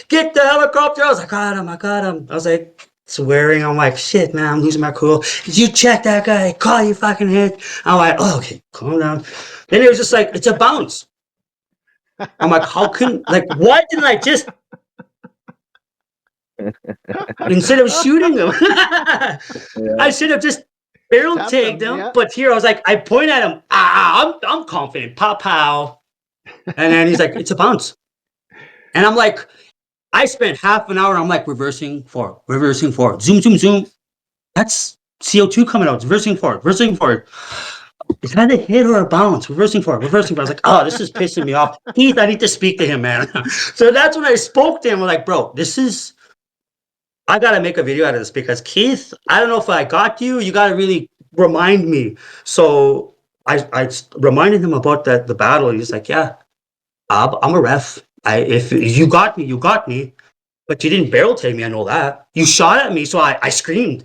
Get the helicopter. I was like, I got him. I was like, swearing. I'm like, shit, man, I'm losing my cool. Did you check that guy? Call you fucking head. I'm like, oh, okay, calm down. Then it was just like, it's a bounce. I'm like, why didn't I just, instead of shooting him, I should have just barrel tagged him. Yeah. But here I was like, I point at him. I'm confident. Pow, pow. And then he's like, it's a bounce. And I'm like, I spent half an hour. I'm like, reversing forward. Zoom, zoom, zoom. That's CO2 coming out. Reversing forward. Is that a hit or a bounce? Reversing forward. I was like, oh, this is pissing me off. Keith, I need to speak to him, man. So that's when I spoke to him. I'm like, bro, I got to make a video out of this, because Keith, I don't know if I got you. You got to really remind me. So I reminded him about the battle. He's like, yeah, I'm a ref. If you got me, you got me. But you didn't barrel take me. I know that. You shot at me, so I screamed.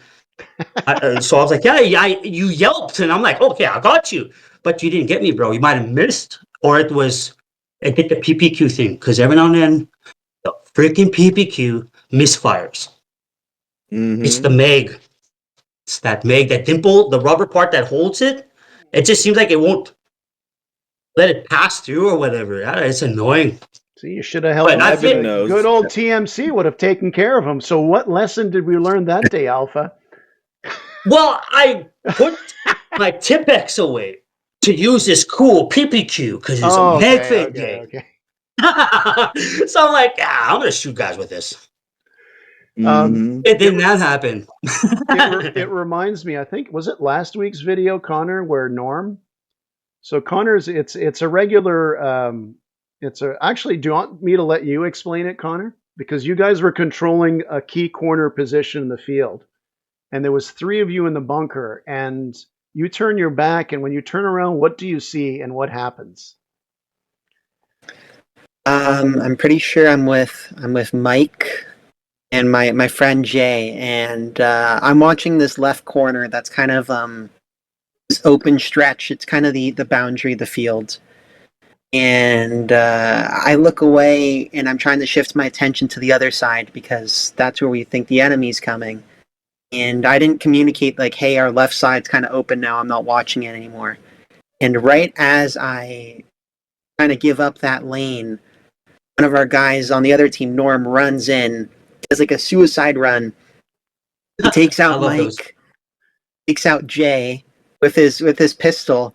So I was like, yeah, you yelped. And I'm like, okay, I got you. But you didn't get me, bro. You might have missed. Or it did the PPQ thing. Because every now and then, the freaking PPQ misfires. Mm-hmm. It's the Meg. It's that Meg, that dimple, the rubber part that holds it. It just seems like it won't let it pass through or whatever. It's annoying. See, you should have helped him. Good old TMC would have taken care of him. So what lesson did we learn that day, Alpha? Well, I put my Tipex away to use this cool PPQ because it's a Magfed day. Okay. So I'm like, I'm going to shoot guys with this. It didn't happen. It reminds me, I think, was it last week's video, Connor, where Norm? So Connor's, it's a regular, actually, do you want me to let you explain it, Connor? Because you guys were controlling a key corner position in the field. And there was 3 of you in the bunker, and you turn your back, and when you turn around, what do you see and what happens? I'm pretty sure I'm with Mike, and my friend Jay, and I'm watching this left corner that's kind of this open stretch. It's kind of the boundary of the field. And I look away and I'm trying to shift my attention to the other side because that's where we think the enemy's coming. And I didn't communicate like, hey, our left side's kind of open now. I'm not watching it anymore. And right as I kind of give up that lane, one of our guys on the other team, Norm, runs in, does like a suicide run. He takes out Mike, takes out Jay with his pistol.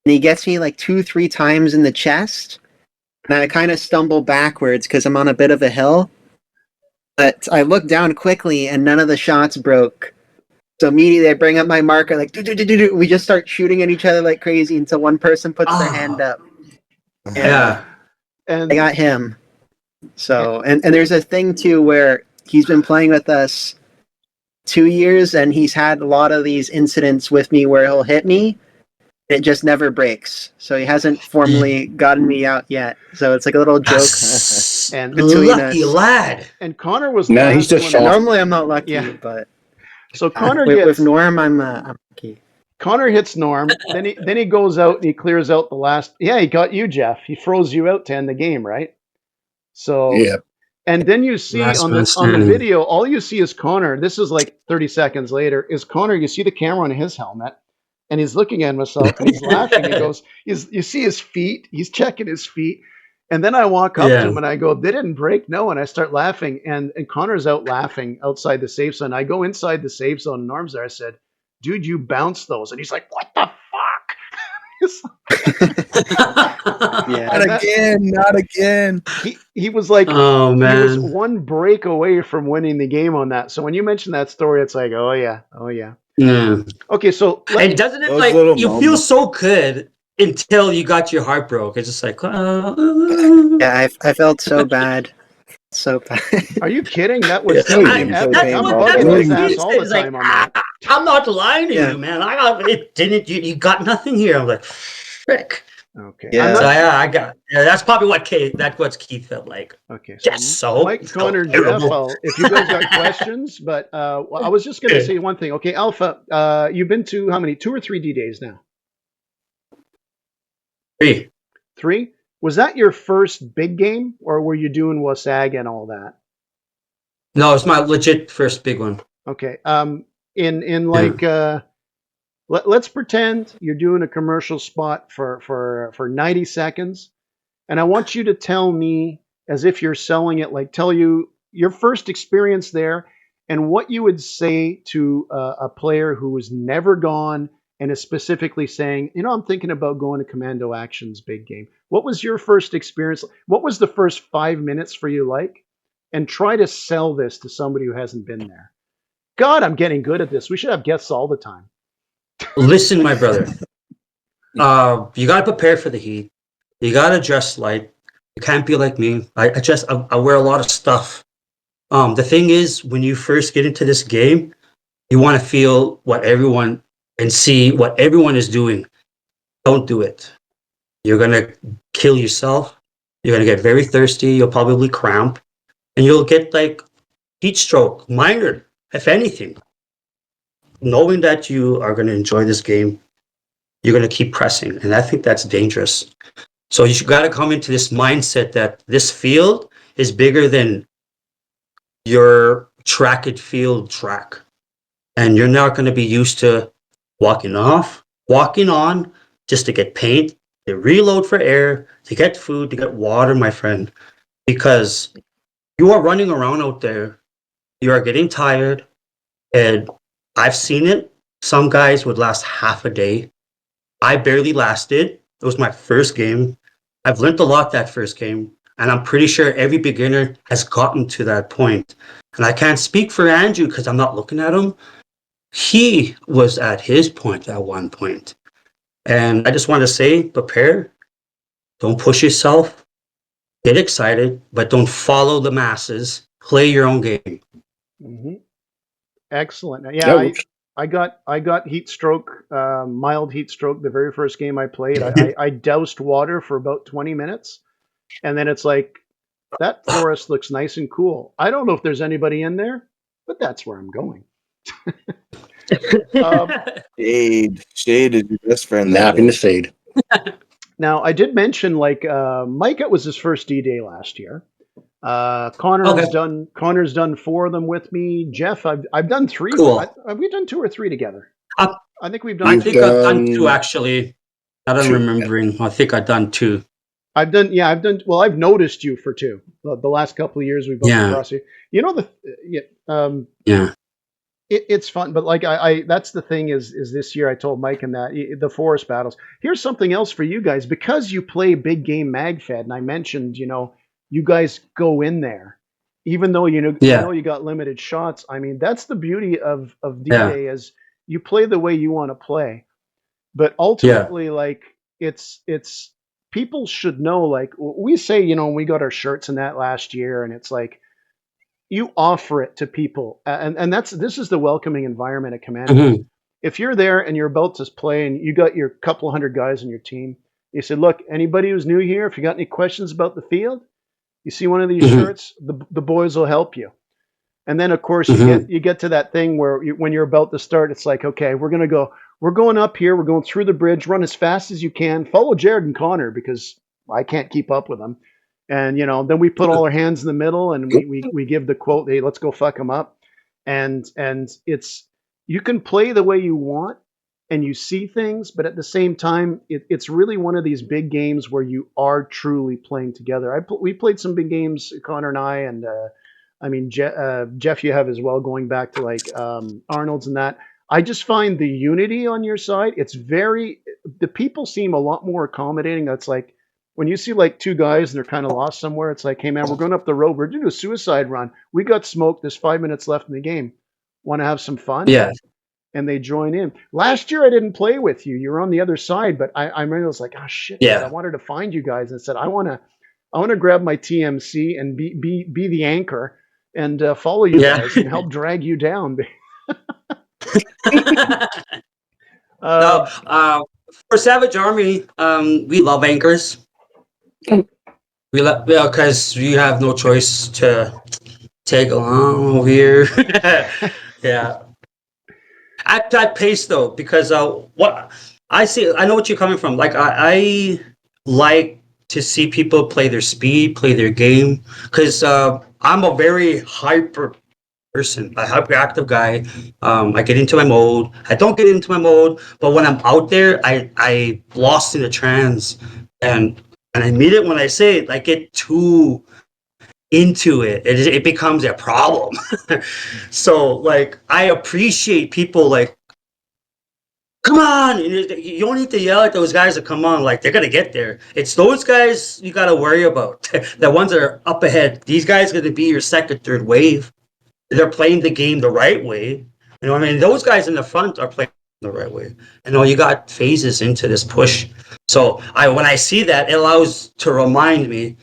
And he gets me like 2-3 times in the chest, and I kind of stumble backwards because I'm on a bit of a hill. But I look down quickly, and none of the shots broke. So immediately I bring up my marker, like, do. We just start shooting at each other like crazy until one person puts their hand up. Yeah. And I got him. So, and there's a thing too where he's been playing with us 2 years, and he's had a lot of these incidents with me where he'll hit me. It just never breaks. So he hasn't formally gotten me out yet. So it's like a little joke. And lucky lad. And Connor was he's just soft. Normally I'm not lucky, but so Connor with Norm I'm lucky. Connor hits Norm, then he goes out and he clears out the last. Yeah, he got you, Jeff. He froze you out to end the game, right? So Yeah. And then you see on the video, all you see is Connor. This is like 30 seconds later. Is Connor? You see the camera on his helmet. And he's looking at himself and he's laughing. He goes, you see his feet. He's checking his feet. And then I walk up to him and I go, they didn't break. No. And I start laughing. And Connor's out laughing outside the safe zone. I go inside the safe zone. And Norm's there. I said, dude, you bounced those. And he's like, what the fuck? Not again. He was like, oh, man. He was one break away from winning the game on that. So when you mention that story, it's like, oh, yeah. Yeah. Okay, so and doesn't it like you feel so good until you got your heart broke? It's just like, yeah, I felt so bad, so bad. Are you kidding? That was I'm not lying to you, man. I got it. Didn't you? You got nothing here. I'm like, frick. Okay. Yeah. So I got. Yeah, that's probably what Keith felt like. Okay. So yes. So Mike, Connor, Jeff, if you guys got questions, but I was just going to say one thing. Okay, Alpha, you've been to how many? 2 or 3 D-Days now? 3. 3? Was that your first big game, or were you doing WSAG and all that? No, it's my legit first big one. Okay. Let's pretend you're doing a commercial spot for 90 seconds. And I want you to tell me, as if you're selling it, like tell you your first experience there and what you would say to a player who has never gone and is specifically saying, I'm thinking about going to Commando Action's big game. What was your first experience? What was the first 5 minutes for you like? And try to sell this to somebody who hasn't been there. God, I'm getting good at this. We should have guests all the time. Listen, my brother. You got to prepare for the heat. You got to dress light. You can't be like me. I wear a lot of stuff. The thing is, when you first get into this game, you want to feel what everyone and see what everyone is doing. Don't do it. You're going to kill yourself. You're going to get very thirsty. You'll probably cramp. And you'll get like heat stroke, minor, if anything. Knowing that you are going to enjoy this game, you're going to keep pressing. And I think that's dangerous. So you got to come into this mindset that this field is bigger than your track and field track. And you're not going to be used to walking on just to get paint, to reload for air, to get food, to get water, my friend. Because you are running around out there. You are getting tired. And I've seen it. Some guys would last half a day. I barely lasted. It was my first game. I've learned a lot that first game. And I'm pretty sure every beginner has gotten to that point. And I can't speak for Andrew because I'm not looking at him. He was at his point at one point. And I just want to say, prepare. Don't push yourself. Get excited, but don't follow the masses. Play your own game. Mm-hmm. Excellent. Yeah, I got heat stroke, mild heat stroke the very first game I played. I doused water for about 20 minutes. And then it's like, that forest looks nice and cool. I don't know if there's anybody in there, but that's where I'm going. Shade is your best friend. Napping the shade. Now, I did mention, like, Mike, it was his first D-Day last year. Connor's done 4 of them with me. Jeff, I've done 3. Cool. Have we done 2 or 3 together? I think we've done. I think I've done 2 actually. I don't remembering. I think I've done 2. I've done. Well, I've noticed you for 2. The last couple of years we've bumped across you. You know it's fun, but like I that's the thing is this year I told Mike and that the forest battles. Here's something else for you guys, because you play big game Magfed, and I mentioned, you guys go in there, even though you know you got limited shots. I mean, that's the beauty of D-Day is you play the way you want to play, but ultimately, like it's people should know. Like we say, we got our shirts in that last year, and it's like you offer it to people, and this is the welcoming environment at Command. Mm-hmm. If you're there and you're about to play, and you got your couple hundred guys on your team, you said, "Look, anybody who's new here, if you got any questions about the field, you see one of these shirts, the boys will help you." And then, of course, you get to that thing where when you're about to start, it's like, okay, we're going up here, we're going through the bridge, run as fast as you can, follow Jared and Connor because I can't keep up with them. And, then we put all our hands in the middle and we give the quote, "Hey, let's go fuck them up." And it's, you can play the way you want and you see things, but at the same time, it's really one of these big games where you are truly playing together. We played some big games, Connor and I, and I mean, Jeff, you have as well, going back to like Arnold's and that. I just find the unity on your side. The people seem a lot more accommodating. That's like when you see like 2 guys and they're kind of lost somewhere, it's like, "Hey man, we're going up the road. We're doing a suicide run. We got smoked. There's 5 minutes left in the game. Want to have some fun?" Yeah. And they join in. Last year I didn't play with you. You were on the other side, but I remember I was like, "Oh shit, man, I wanted to find you guys," and said, I want to grab my TMC and be the anchor and follow you guys and help drag you down. For Savage Army, we love anchors. We love because you have no choice to take along over here. Yeah. At that pace though, because what I see, I know what you're coming from. Like I like to see people play their speed, play their game, because I'm a very hyper person, a hyperactive guy. I get into my mode. I don't get into my mode, but when I'm out there, I lost in a trance, and I mean it when I say it. I get too into it. It becomes a problem. So like I appreciate people like, "Come on!" You don't need to yell at those guys to come on. Like they're gonna get there. It's those guys you gotta worry about. The ones that are up ahead. These guys are gonna be your second, third wave. They're playing the game the right way. You know what I mean? Those guys in the front are playing the right way. You got phases into this push. So when I see that, it allows to remind me,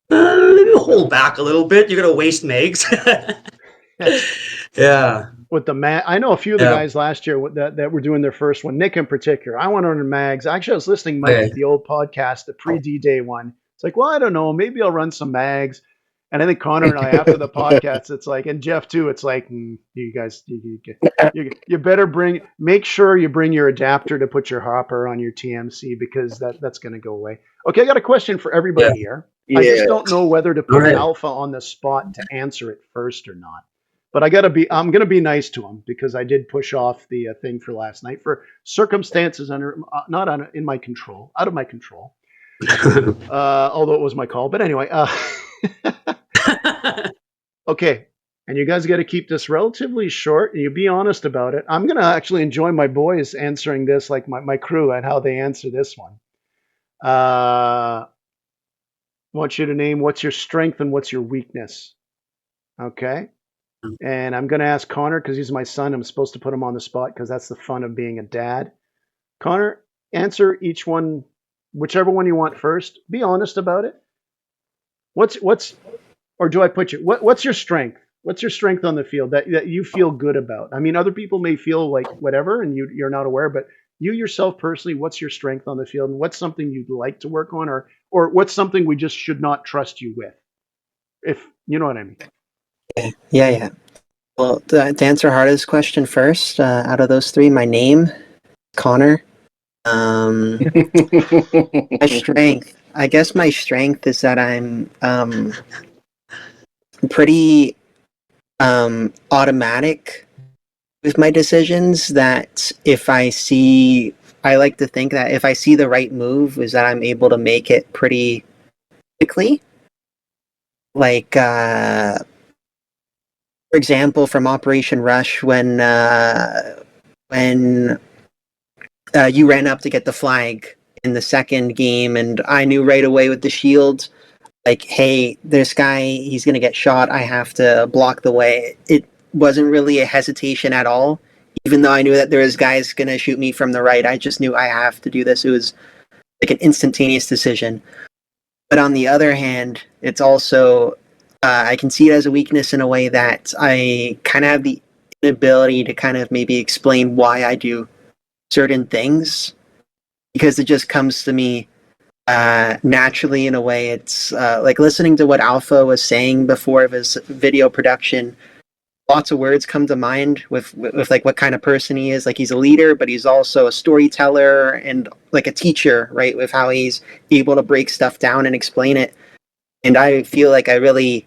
maybe hold back a little bit. You're gonna waste mags. Yeah. With the mag, I know a few of the guys last year that were doing their first one. Nick in particular, I went on mags. Actually, I was listening to the old podcast, the pre-D-Day one. It's like, well, I don't know, maybe I'll run some mags. And I think Connor and I, after the podcast, it's like, and Jeff too, it's like, you guys, you better make sure you bring your adapter to put your hopper on your TMC, because that's going to go away. Okay, I got a question for everybody here. I just don't know whether to put Alpha on the spot to answer it first or not. But I'm going to be nice to him, because I did push off the thing for last night for circumstances out of my control. Although it was my call, but anyway. Okay, and you guys got to keep this relatively short, and you be honest about it. I'm going to actually enjoy my boys answering this, like my crew, and how they answer this one. I want you to name what's your strength and what's your weakness. Okay? And I'm going to ask Connor, because he's my son. I'm supposed to put him on the spot because that's the fun of being a dad. Connor, answer each one, whichever one you want first. Be honest about it. Or do I put you? What's your strength? What's your strength on the field that you feel good about? I mean, other people may feel like whatever, and you're not aware, but you yourself personally, what's your strength on the field, and what's something you'd like to work on, or what's something we just should not trust you with, if you know what I mean. Yeah. Well, to answer Hardest question first, out of those three, my name, Connor. My strength. I guess my strength is that I'm pretty automatic with my decisions. That if I see, I like to think that if I see the right move, is that I'm able to make it pretty quickly. Like, for example, from Operation Rush, when you ran up to get the flag in the second game, and I knew right away with the shield, like, hey, this guy, he's going to get shot. I have to block the way. It wasn't really a hesitation at all. Even though I knew that there was guys going to shoot me from the right, I just knew I have to do this. It was like an instantaneous decision. But on the other hand, it's also, I can see it as a weakness in a way that I kind of have the inability to kind of maybe explain why I do certain things, because it just comes to me naturally in a way. It's like listening to what Alfa was saying before of his video production. Lots of words come to mind with like what kind of person he is. Like, he's a leader, but he's also a storyteller and like a teacher, right? With how he's able to break stuff down and explain it. And I feel like I really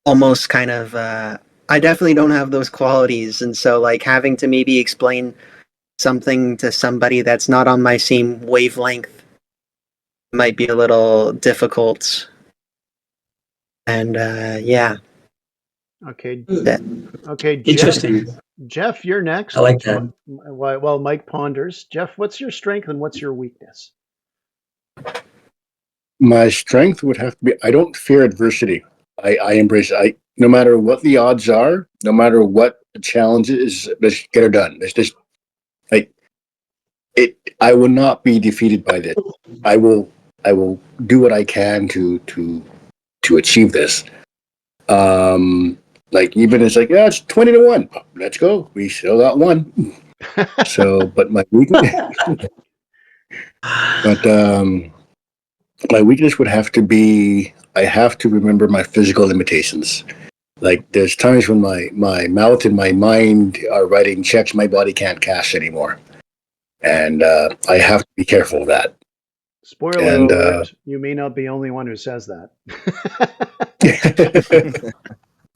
almost kind of I definitely don't have those qualities, and so like having to maybe explain something to somebody that's not on my same wavelength might be a little difficult. And yeah. Okay. That, Okay. Interesting. Jeff, you're next. I like that. Well, Mike ponders. Jeff, what's your strength and what's your weakness? My strength would have to be, I don't fear adversity. I embrace it. No matter what the odds are, no matter what the challenge is, let's get it done. It's just like it. I will not be defeated by this. I will do what I can to achieve this. Like, even it's like, yeah, it's 20-1. Let's go. We still got one. So, but my weakness, my weakness would have to be, I have to remember my physical limitations. Like, there's times when my mouth and my mind are writing checks my body can't cash anymore. And I have to be careful of that. Spoiler alert, you may not be the only one who says that.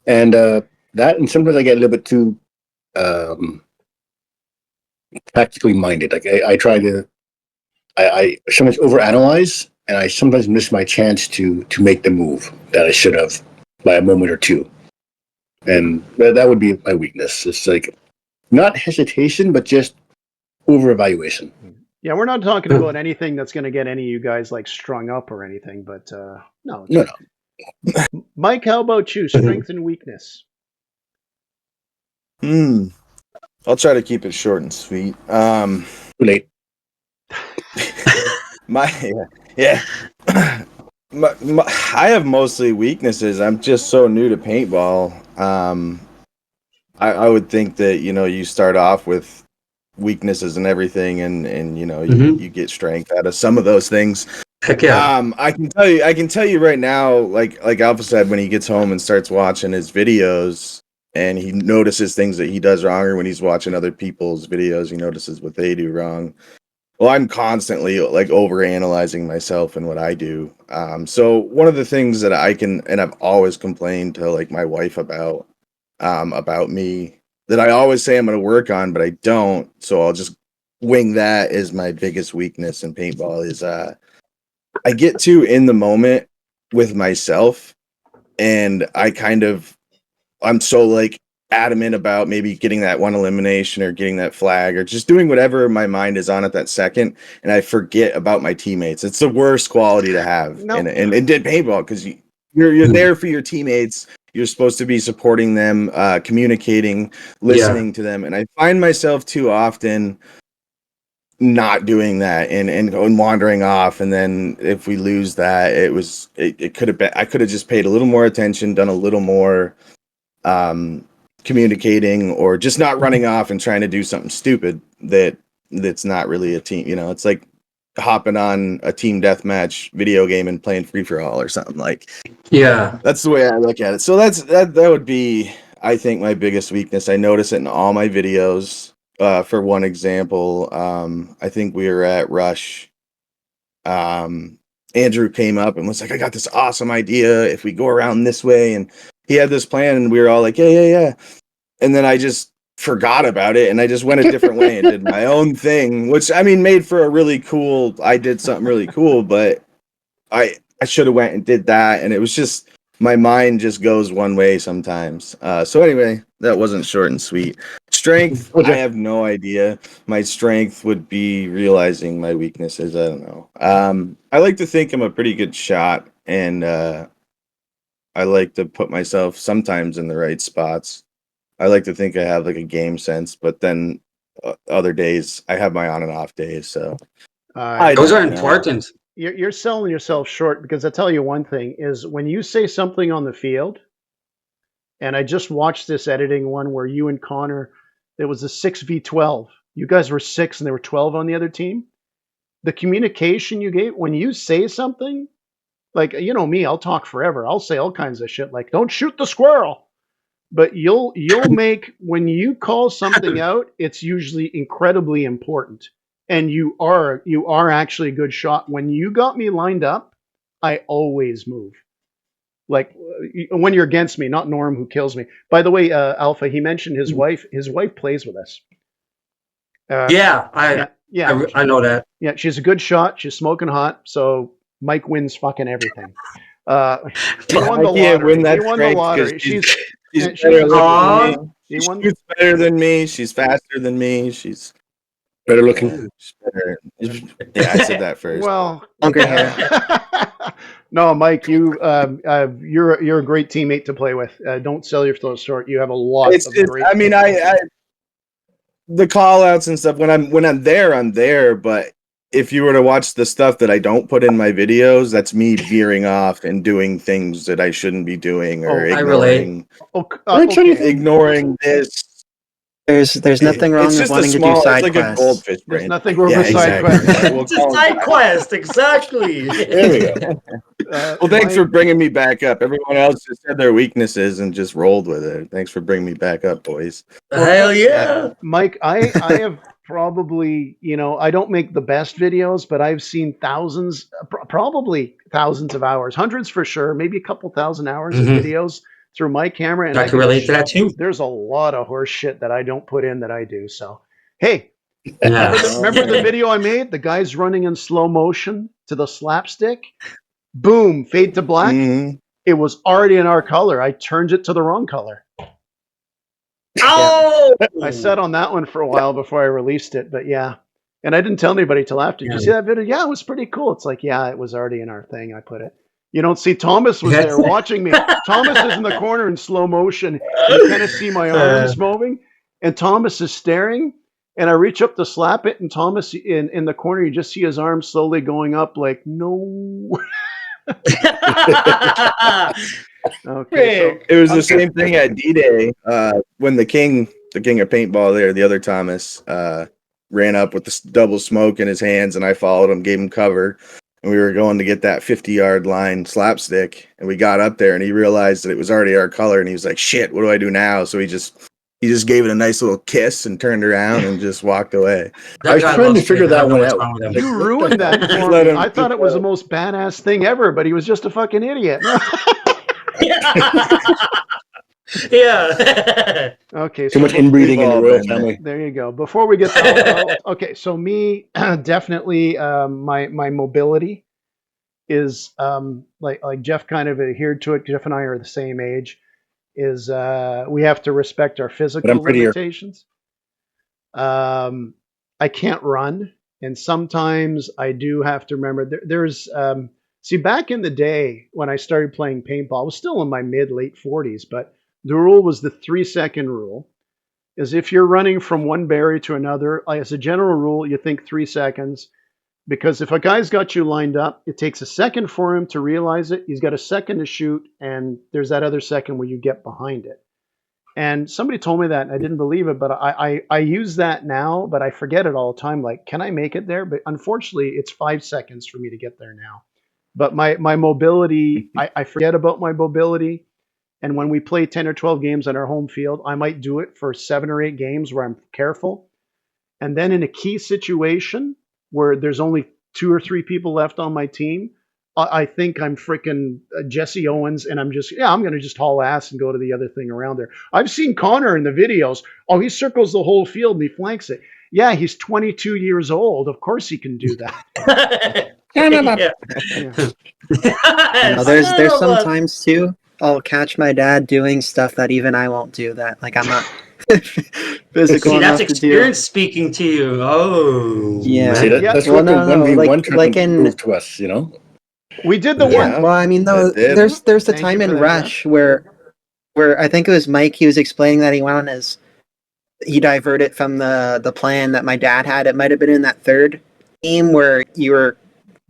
And that, and sometimes I get a little bit too tactically minded. Like, I try to, I sometimes overanalyze, and I sometimes miss my chance to make the move that I should have by a moment or two. And that would be my weakness. It's like not hesitation, but just over evaluation. Yeah, we're not talking about anything that's going to get any of you guys like strung up or anything, but no. Mike, how about you? Strength and weakness. I'll try to keep it short and sweet. Too late. I have mostly weaknesses. I'm just so new to paintball. I would think that, you start off with weaknesses and everything, and you get strength out of some of those things. Heck yeah. I can tell you right now, like Alpha said, when he gets home and starts watching his videos and he notices things that he does wrong, or when he's watching other people's videos, he notices what they do wrong. Well, I'm constantly like overanalyzing myself and what I do. So one of the things that I've always complained to like my wife about me, that I always say I'm going to work on, but I don't. So I'll just wing that as my biggest weakness in paintball is, I get too in the moment with myself, and I'm so like adamant about maybe getting that one elimination or getting that flag or just doing whatever my mind is on at that second, and I forget about my teammates. It's the worst quality to have in paintball, because you're there for your teammates. You're supposed to be supporting them, communicating, listening to them, and I find myself too often not doing that and wandering off. And then if we lose that, it could have been, I could have just paid a little more attention, done a little more communicating, or just not running off and trying to do something stupid that it's not really a team. You know, it's like hopping on a team deathmatch video game and playing free for all or something. Like, Yeah. that's the way I look at it. So that would be, I think, my biggest weakness. I notice it in all my videos. For one example, I think we were at Rush. Andrew came up and was like, I got this awesome idea if we go around this way. And he had this plan, and we were all like, yeah. And then I just forgot about it, and I just went a different way and did my own thing, which, I mean, made for a really cool, I did something really cool, but I should have went and did that. And it was just, my mind just goes one way sometimes. So anyway, that wasn't short and sweet. Strength, I have no idea. My strength would be realizing my weaknesses. I don't know. I like to think I'm a pretty good shot, and I like to put myself sometimes in the right spots. I like to think I have like a game sense, but then other days I have my on and off days. So those are important. You're selling yourself short, because I tell you one thing is, when you say something on the field, and I just watched this editing one where you and Connor, it was a 6v12. You guys were 6 and there were 12 on the other team. The communication you gave, when you say something, like, you know me, I'll talk forever. I'll say all kinds of shit like, don't shoot the squirrel. But you'll make, when you call something out, it's usually incredibly important. And you are actually a good shot. When you got me lined up, I always move. Like, when you're against me, not Norm, who kills me. By the way, Alpha, he mentioned his wife. His wife plays with us. Yeah, I know that. Yeah, she's a good shot. She's smoking hot. So Mike wins fucking everything. He won the lottery. He won the lottery. She's better than me. She shoots better than me. She's faster than me. She's better looking. Better. Yeah, I said that first. Well, Longer hair. No, Mike, you're a great teammate to play with. Don't sell yourself short. You have a lot of great. I mean, I the call outs and stuff, when I'm there, but if you were to watch the stuff that I don't put in my videos, that's me veering off and doing things that I shouldn't be doing, or ignoring. Ignoring this. There's nothing wrong with wanting to do side quests. A goldfish brain. There's nothing wrong with side quests. It's a side quest, exactly. There we go. Well, thanks for bringing me back up. Everyone else just said their weaknesses and just rolled with it. Thanks for bringing me back up, boys. Hell yeah. Mike, I have probably, I don't make the best videos, but I've seen thousands, probably thousands of hours, hundreds for sure, maybe a couple thousand hours of videos through my camera. And I can relate to that too. There's a lot of horse shit that I don't put in that I do. So, hey, remember the video I made? The guy's running in slow motion to the slapstick. Boom, fade to black. Mm-hmm. It was already in our color. I turned it to the wrong color. Oh! I sat on that one for a while before I released it, but yeah. And I didn't tell anybody till after. Did you see that video? Yeah, it was pretty cool. It's like, yeah, it was already in our thing. I put it. You don't see Thomas was there watching me. Thomas is in the corner in slow motion. You kind of see my arms moving, and Thomas is staring. And I reach up to slap it, and Thomas in the corner, you just see his arms slowly going up, like, no. Okay, it was the same thing at D-Day when the king of paintball there, the other Thomas, ran up with the double smoke in his hands, and I followed him, gave him cover. And we were going to get that 50-yard line slapstick, and we got up there, and he realized that it was already our color, and he was like, "Shit, what do I do now?" So he just gave it a nice little kiss and turned around and just walked away. I was trying to figure that one out. You ruined that for me. I thought it was the most badass thing ever, but he was just a fucking idiot. Yeah. Okay. Too much inbreeding in the royal family. There you go. Before we get to okay, so me definitely my mobility is like Jeff kind of adhered to it. Jeff and I are the same age. Is we have to respect our physical limitations. I can't run, and sometimes I do have to remember there's see, back in the day when I started playing paintball, I was still in my late 40s, but the rule was the 3-second rule. Is if you're running from one barrier to another, as a general rule, you think 3 seconds. Because if a guy's got you lined up, it takes a second for him to realize it. He's got a second to shoot, and there's that other second where you get behind it. And somebody told me that, and I didn't believe it, but I use that now, but I forget it all the time. Like, can I make it there? But unfortunately, it's 5 seconds for me to get there now. But my mobility, I forget about my mobility. And when we play 10 or 12 games on our home field, I might do it for 7 or 8 games where I'm careful. And then in a key situation where there's only 2 or 3 people left on my team, I think I'm freaking Jesse Owens, and I'm going to just haul ass and go to the other thing around there. I've seen Connor in the videos. Oh, he circles the whole field and he flanks it. Yeah, he's 22 years old. Of course he can do that. Yeah. There's sometimes too, I'll catch my dad doing stuff that even I won't do. That like I'm not physical. See, that's enough experience speaking to you. Oh, yeah. See, that's Well, what the no, 1v1 like in proved to us, you know. We did the Yeah. one. well, I mean, though, It did. there's the Thank time you in for that, Rush where I think it was Mike. He was explaining that he went on he diverted from the plan that my dad had. It might have been in that third game where you were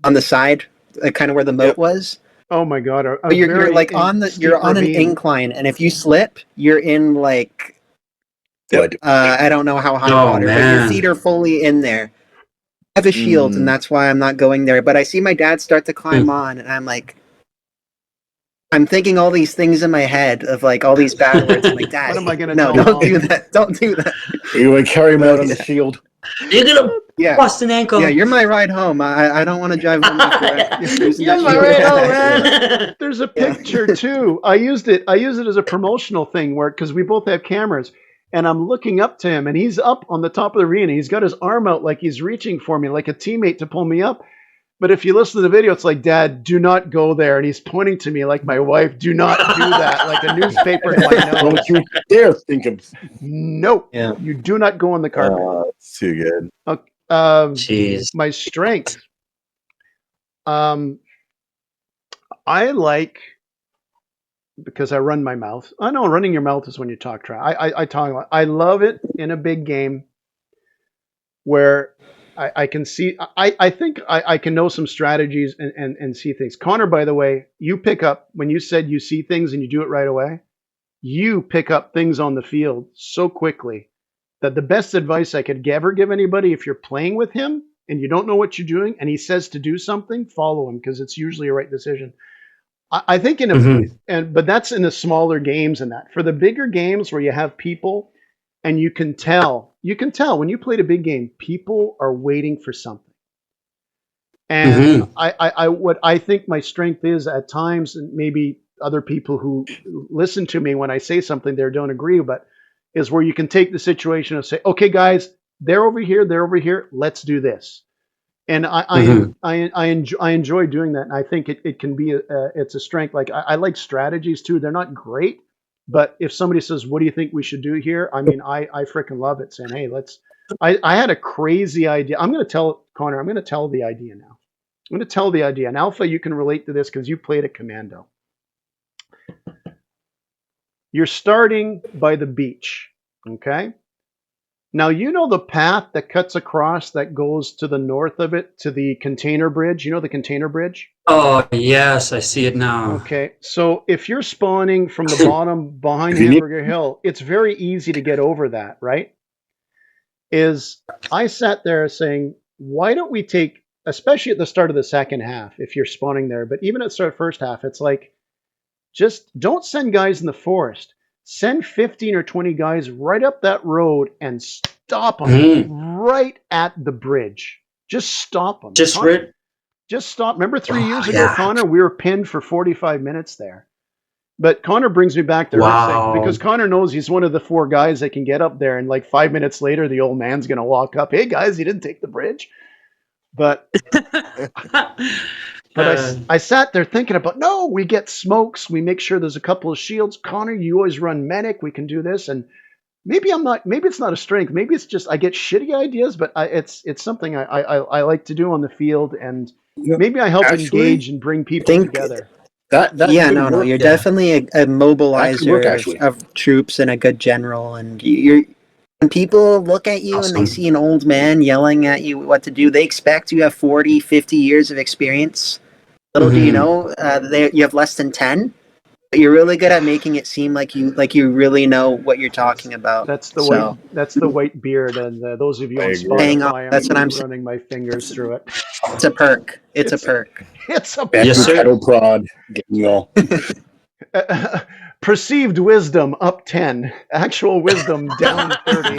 on the side, kind of where the moat was. Oh my God! But you're like you're on an incline, and if you slip, you're in like I don't know how high water, but your feet are fully in there. I have a shield, and that's why I'm not going there. But I see my dad start to climb on, and I'm like, I'm thinking all these things in my head of like all these bad words. I'm like, Dad, What am I gonna no, tell don't Mom? do that. Don't do that. You would carry him out on the shield. You're gonna Yeah. bust an ankle. Yeah, you're my ride home. I don't want to drive home after using You're that my shield. right home, man. There's a picture too. I used it as a promotional thing where because we both have cameras, and I'm looking up to him, and he's up on the top of the arena. He's got his arm out like he's reaching for me, like a teammate to pull me up. But if you listen to the video, it's like, Dad, do not go there. And he's pointing to me like my wife, do not do that, like a newspaper to my nose. Don't you dare think of. Nope. Yeah. You do not go on the carpet. It's too good. Jeez. My strength. I like, because I run my mouth. I know running your mouth is when you talk trash. I talk a lot. I love it in a big game where I can see, I think I can know some strategies and see things. Connor, by the way, you pick up, when you said you see things and you do it right away, you pick up things on the field so quickly that the best advice I could ever give anybody, if you're playing with him and you don't know what you're doing and he says to do something, follow him, because it's usually a right decision. I think but that's in the smaller games and that. For the bigger games where you have people and you can tell when you played a big game, people are waiting for something. And what I think my strength is at times, and maybe other people who listen to me when I say something they don't agree, but is where you can take the situation and say, okay, guys, they're over here, let's do this. And I enjoy doing that, and I think it can be it's a strength. Like I like strategies too. They're not great, but if somebody says, "What do you think we should do here?" I mean, I freaking love it. Saying, "Hey, let's." I had a crazy idea. I'm going to tell Connor. I'm going to tell the idea now. I'm going to tell the idea. And Alpha, you can relate to this because you played a commando. You're starting by the beach, okay? Now, you know the path that cuts across that goes to the north of it to the container bridge? You know the container bridge? Oh, yes, I see it now. Okay, so if you're spawning from the bottom behind Hamburger Hill, it's very easy to get over that, right? I sat there saying, why don't we take, especially at the start of the second half, if you're spawning there, but even at the start of the first half, it's like, just don't send guys in the forest. Send 15 or 20 guys right up that road and stop them right at the bridge. Just stop them. Just stop. Remember 3 years ago, Connor, we were pinned for 45 minutes there. But Connor brings me back to Earthsync because Connor knows he's one of the 4 guys that can get up there, and like 5 minutes later, the old man's going to walk up. Hey, guys, you didn't take the bridge. But I sat there thinking about, no, we get smokes. We make sure there's a couple of shields. Connor, you always run medic. We can do this. And maybe it's not a strength. Maybe it's just I get shitty ideas, but it's something I like to do on the field. And maybe I help engage and bring people together. You're definitely a mobilizer of troops and a good general. And when people look at you and they see an old man yelling at you what to do, they expect you have 40, 50 years of experience. Little do you know, you have less than 10. You're really good at making it seem like you really know what you're talking about. That's the So, white. That's the white beard, and those of you I on agree. hang on, Spotify, that's what I'm saying. running my fingers through it. It's a perk. It's a perk. It's a Yes, sir. Kettle prod, getting you all. Perceived wisdom up 10, actual wisdom down 30.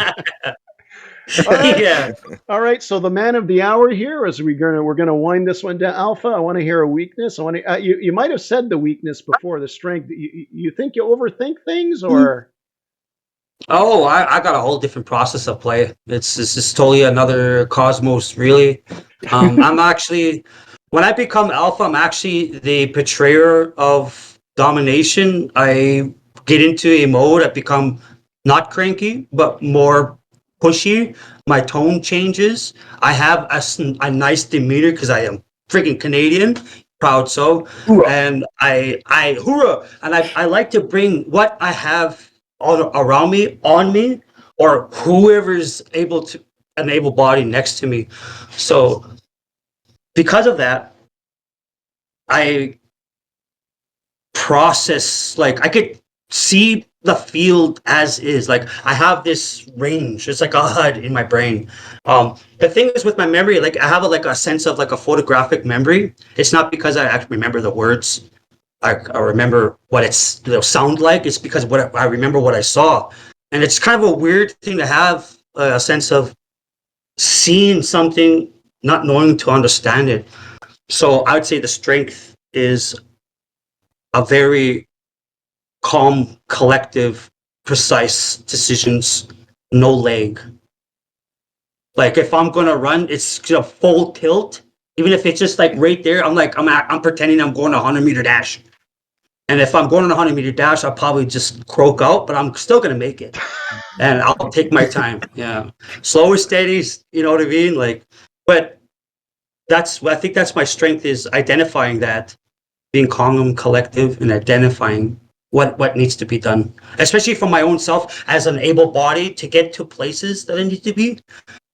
All right. Yeah. All right, so the man of the hour here, as we're gonna wind this one down. Alpha, I want to hear a weakness. I want to. You might have said the weakness before the strength. You think you overthink things, or? Oh, I got a whole different process of play. It's just totally another cosmos, really. I'm actually, when I become Alpha, I'm actually the betrayer of domination. I get into a mode. I become not cranky, but more pushy. My tone changes. I have a nice demeanor because I am freaking Canadian, proud so. And I hoorah, and I like to bring what I have all around me, on me, or whoever's an able body next to me. So because of that, I process, like I could see the field as is. Like I have this range. It's like a HUD in my brain. The thing is with my memory, like I have a sense of like a photographic memory. It's not because I actually remember the words. I remember what it'll sound like. It's because I remember what I saw, and it's kind of a weird thing to have a sense of seeing something, not knowing to understand it. So I would say the strength is a very calm, collective, precise decisions, no lag. Like if I'm gonna run, it's a full tilt. Even if it's just like right there, I'm pretending I'm going a 100-meter dash. And if I'm going on a 100-meter dash, I'll probably just croak out, but I'm still gonna make it. And I'll take my time. Yeah, slow and steady. You know what I mean? Like, but I think that's my strength, is identifying that, being calm and collective, and identifying what needs to be done, especially for my own self as an able body to get to places that I need to be.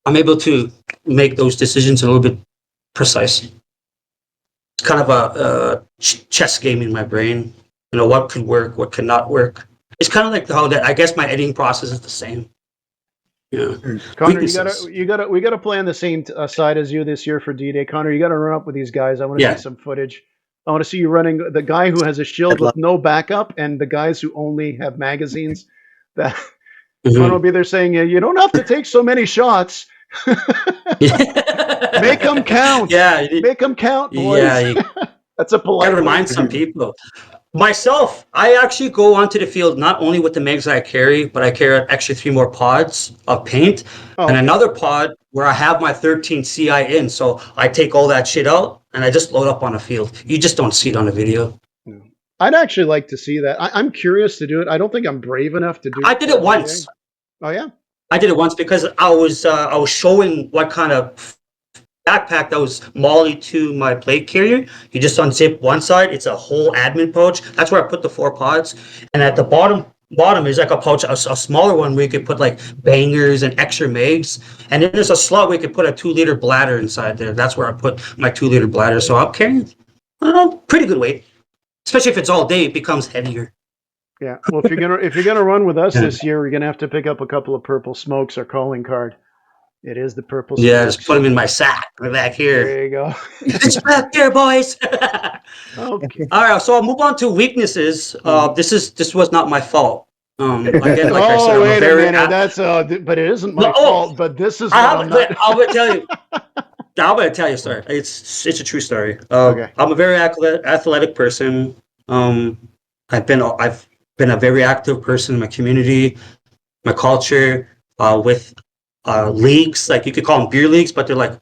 I'm able to make those decisions a little bit precise. It's kind of a chess game in my brain. You know, what could work, what could not work. It's kind of like how that. I guess my editing process is the same. Yeah. Connor, Weaknesses. we gotta play on the same side as you this year for D-Day. Connor, you gotta run up with these guys. I want to Yeah. see some footage. I want to see you running the guy who has a shield with no backup, and the guys who only have magazines. That Connor will be there saying, "You don't have to take so many shots. Make them count. Yeah. Make them count, boys." Yeah. That's a polite. Gotta remind some people. Myself, I actually go onto the field not only with the mags I carry, but I carry actually 3 more pods of paint and another pod where I have my 13 CI in. So I take all that shit out and I just load up on the field. You just don't see it on the video. I'd actually like to see that. I'm curious to do it. I don't think I'm brave enough to do it. I did it once. Oh yeah? I did it once because I was showing what kind of backpack that was molly to my plate carrier. You just unzip one side, it's a whole admin pouch. That's where I put the 4 pods. And at the bottom is like a pouch, a smaller one where you could put like bangers and extra mags. And then there's a slot where you could put a 2-liter bladder inside there. That's where I put my 2-liter bladder. So I'm carrying pretty good weight. Especially if it's all day, it becomes heavier. Yeah. Well, if you're gonna run with us this year, we're gonna have to pick up a couple of purple smokes, our calling card. It is the purple. Yeah, just put them in my sack. Right back here. There you go. It's back there, boys. Okay. All right, so I'll move on to weaknesses. This was not my fault. Again, like I said, wait a minute. That's but it isn't my fault. But this is. I'm gonna tell you. I'm gonna tell you a story. It's a true story. Okay. I'm a very athletic person. I've been a very active person in my community, my culture, with leagues. Like you could call them beer leagues, but they're like,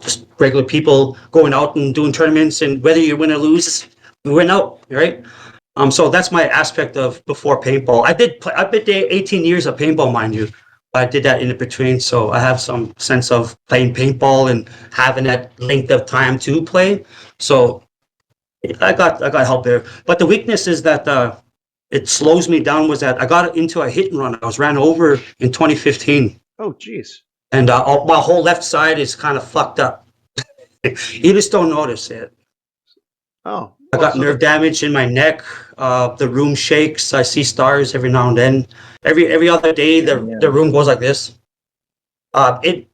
just regular people going out and doing tournaments, and whether you win or lose, we win out, right? So that's my aspect of before paintball. I did 18 years of paintball, mind you. I did that in between, so I have some sense of playing paintball and having that length of time to play. So I got help there. But the weakness is that it slows me down. Was that I got into a hit and run. I was ran over in 2015. Oh, geez. And my whole left side is kind of fucked up. You just don't notice it. Oh, I got nerve damage in my neck. The room shakes. I see stars every now and then. Every other day, the room goes like this.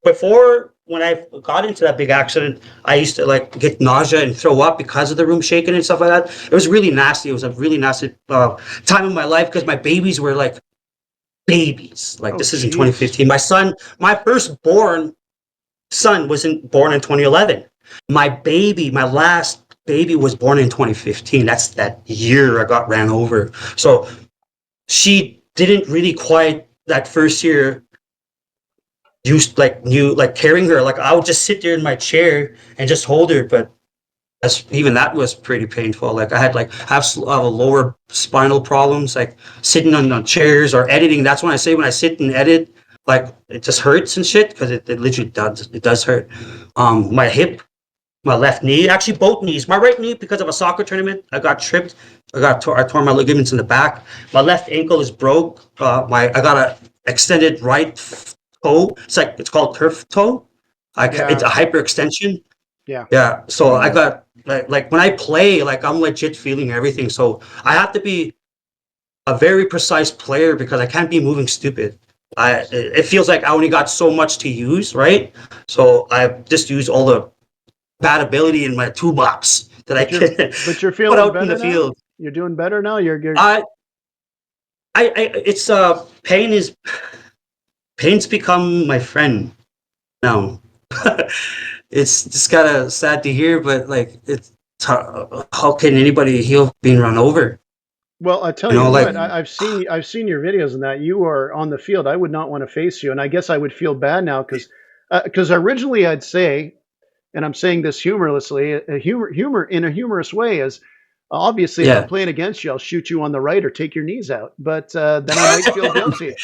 Before when I got into that big accident, I used to like get nausea and throw up because of the room shaking and stuff like that. It was really nasty. It was a really nasty time in my life because my babies were like babies. Like this is in 2015. My firstborn son wasn't born in 2011. My last baby was born in 2015. That's that year I got ran over. So she didn't really quite that first year carrying her. Like I would just sit there in my chair and just hold her, but even that was pretty painful. Like I had have lower spinal problems, like sitting on chairs or editing. That's when I sit and edit, like it just hurts and shit because it literally does hurt. My hip, my left knee, actually both knees. My right knee, because of a soccer tournament, I got tripped. I tore my ligaments in the back. My left ankle is broke. I got a extended right toe. It's called turf toe. It's a hyperextension. Yeah. So I got like when I play, like I'm legit feeling everything. So I have to be a very precise player because I can't be moving stupid. It feels like I only got so much to use, right? So I just use all the bad ability in my toolbox that I can. But you're feeling put out better in the now? field. You're doing better now. It's pain's become my friend now. It's just kind of sad to hear, but like how can anybody heal being run over? Well, I tell you what, I've seen your videos and that you are on the field. I would not want to face you, and I guess I would feel bad now because originally I'd say, and I'm saying this humorously, humor in a humorous way is obviously if I'm playing against you, I'll shoot you on the right or take your knees out, but then I might feel guilty.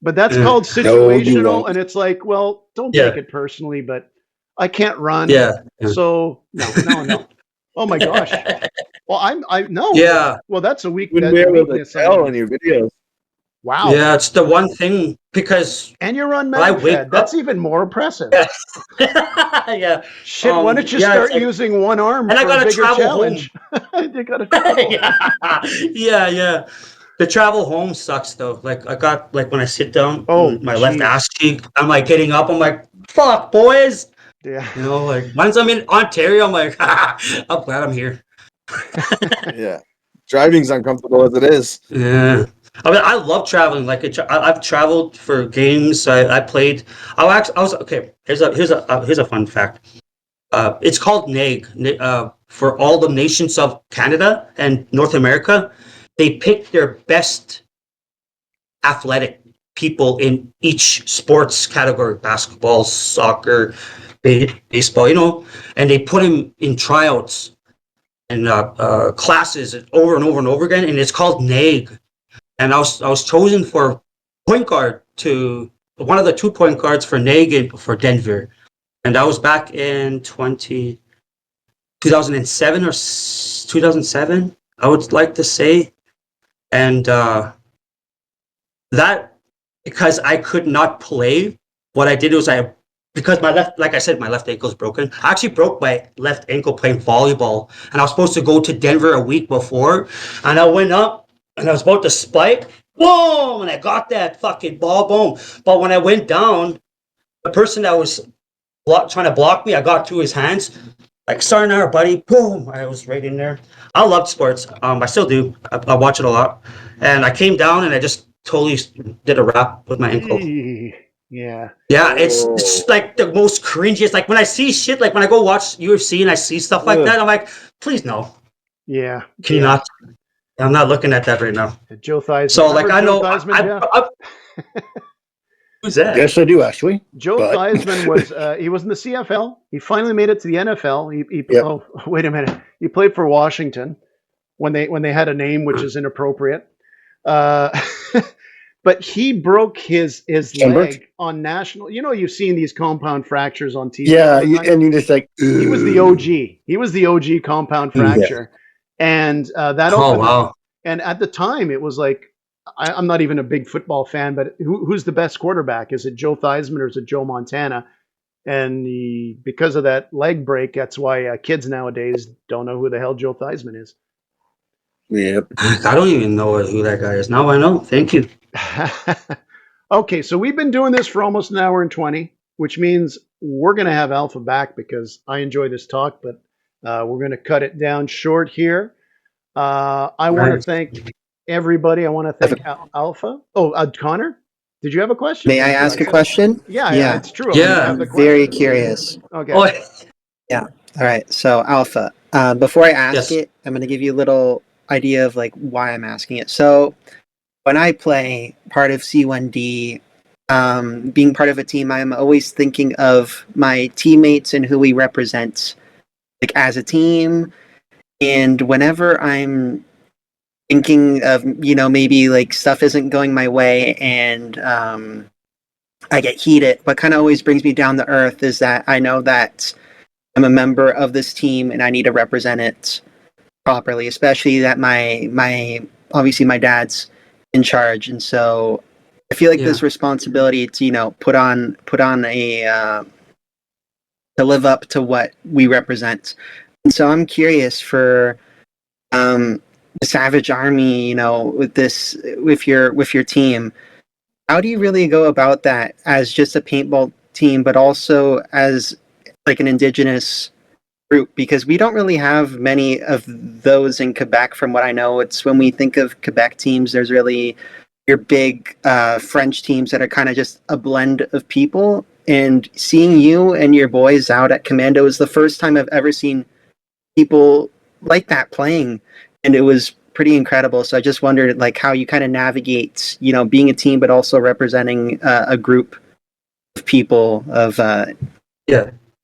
But that's called situational, and it's like, well, don't take it personally, but I can't run. So no. Oh my gosh. Well, I no. Yeah. Well, that's a Wouldn't be able to tell in your videos. Wow. Yeah, it's the one thing because and you're on Magfed. That's even more impressive. Yeah. Shit. Why don't you start using one arm and for I got a bigger travel challenge? You got to travel. Yeah. The travel home sucks though. Like I got when I sit down, my left ass cheek, I'm like getting up. I'm like, fuck, boys. Yeah. You know, like once I'm in Ontario, I'm like, I'm glad I'm here. Yeah. Driving's uncomfortable as it is. Yeah. I mean, I love traveling. Like I've traveled for games. I played. I was okay. Here's a fun fact. It's called NAIG. For all the nations of Canada and North America, they pick their best athletic people in each sports category: basketball, soccer, baseball. You know, and they put them in tryouts and classes over and over and over again, and it's called NAIG. And I was chosen for point guard to one of the 2 point guards for NAIG for Denver, and that was back in 2007 or 2007. I would like to say, and that because I could not play, what I did was because my left, like I said, my left ankle is broken. I actually broke my left ankle playing volleyball, and I was supposed to go to Denver a week before, and I went up and I was about to spike, boom, and I got that fucking ball, boom. But when I went down, the person that was trying to block me, I got through his hands, like sayonara, buddy, boom. I was right in there. I loved sports. I still do. I watch it a lot, and I came down and I just totally did a wrap with my ankle. Yeah. Yeah, it's like the most cringiest. Like when I see shit, like when I go watch UFC and I see stuff like that, I'm like, please no. Yeah. Can you not? I'm not looking at that right now. Joe Theismann. So like I know. Who's that? Yes, I do actually. Joe Theismann was he was in the CFL. He finally made it to the NFL. Oh, wait a minute. He played for Washington when they had a name which is inappropriate. But he broke his leg on national. You know, you've seen these compound fractures on TV. Yeah, and you just like he was the OG. He was the OG compound fracture, and that. Oh wow! And at the time, it was like I'm not even a big football fan, but who's the best quarterback? Is it Joe Theismann or is it Joe Montana? And because of that leg break, that's why kids nowadays don't know who the hell Joe Theismann is. Yep. I don't even know who that guy is. Now I know. Thank you. Okay, so we've been doing this for almost an hour and 20, which means we're going to have Alpha back because I enjoy this talk, but we're going to cut it down short here. I want to thank everybody. I want to thank Alpha. Oh, Connor, did you have a question? May I ask a question? Yeah, it's true. Yeah. You have the I'm very question. curious. Okay. Oh, Yeah. All right. So Alpha, before I ask Yes. it, I'm going to give you a little idea of like why I'm asking it. So when I play part of C1D, being part of a team, I'm always thinking of my teammates and who we represent, like as a team. And whenever I'm thinking of, maybe like stuff isn't going my way and I get heated, what kind of always brings me down to earth is that I know that I'm a member of this team and I need to represent it properly, especially that my obviously my dad's in charge, and so I feel like this responsibility to put on a to live up to what we represent. And so I'm curious for the Savage Army, with your team. How do you really go about that as just a paintball team, but also as like an indigenous group? Because we don't really have many of those in Quebec, from what I know. It's when we think of Quebec teams, there's really your big French teams that are kind of just a blend of people. And seeing you and your boys out at Commando is the first time I've ever seen people like that playing, and it was pretty incredible. So I just wondered like how you kind of navigate, being a team but also representing a group of people of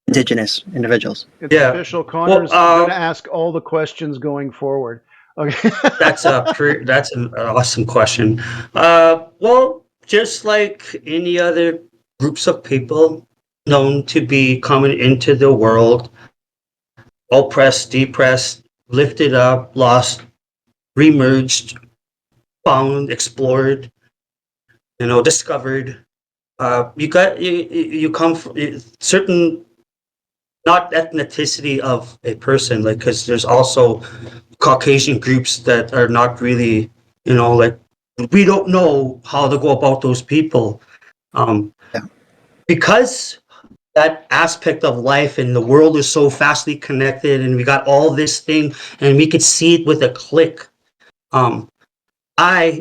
indigenous individuals. It's official. Connor's going to ask all the questions going forward. Okay. that's an awesome question. Well, just like any other groups of people known to be coming into the world, oppressed, depressed, lifted up, lost, remerged, found, explored, discovered. You come from certain, not ethnicity of a person, like, because there's also Caucasian groups that are not really, like, we don't know how to go about those people. Because that aspect of life and the world is so fastly connected and we got all this thing and we could see it with a click. I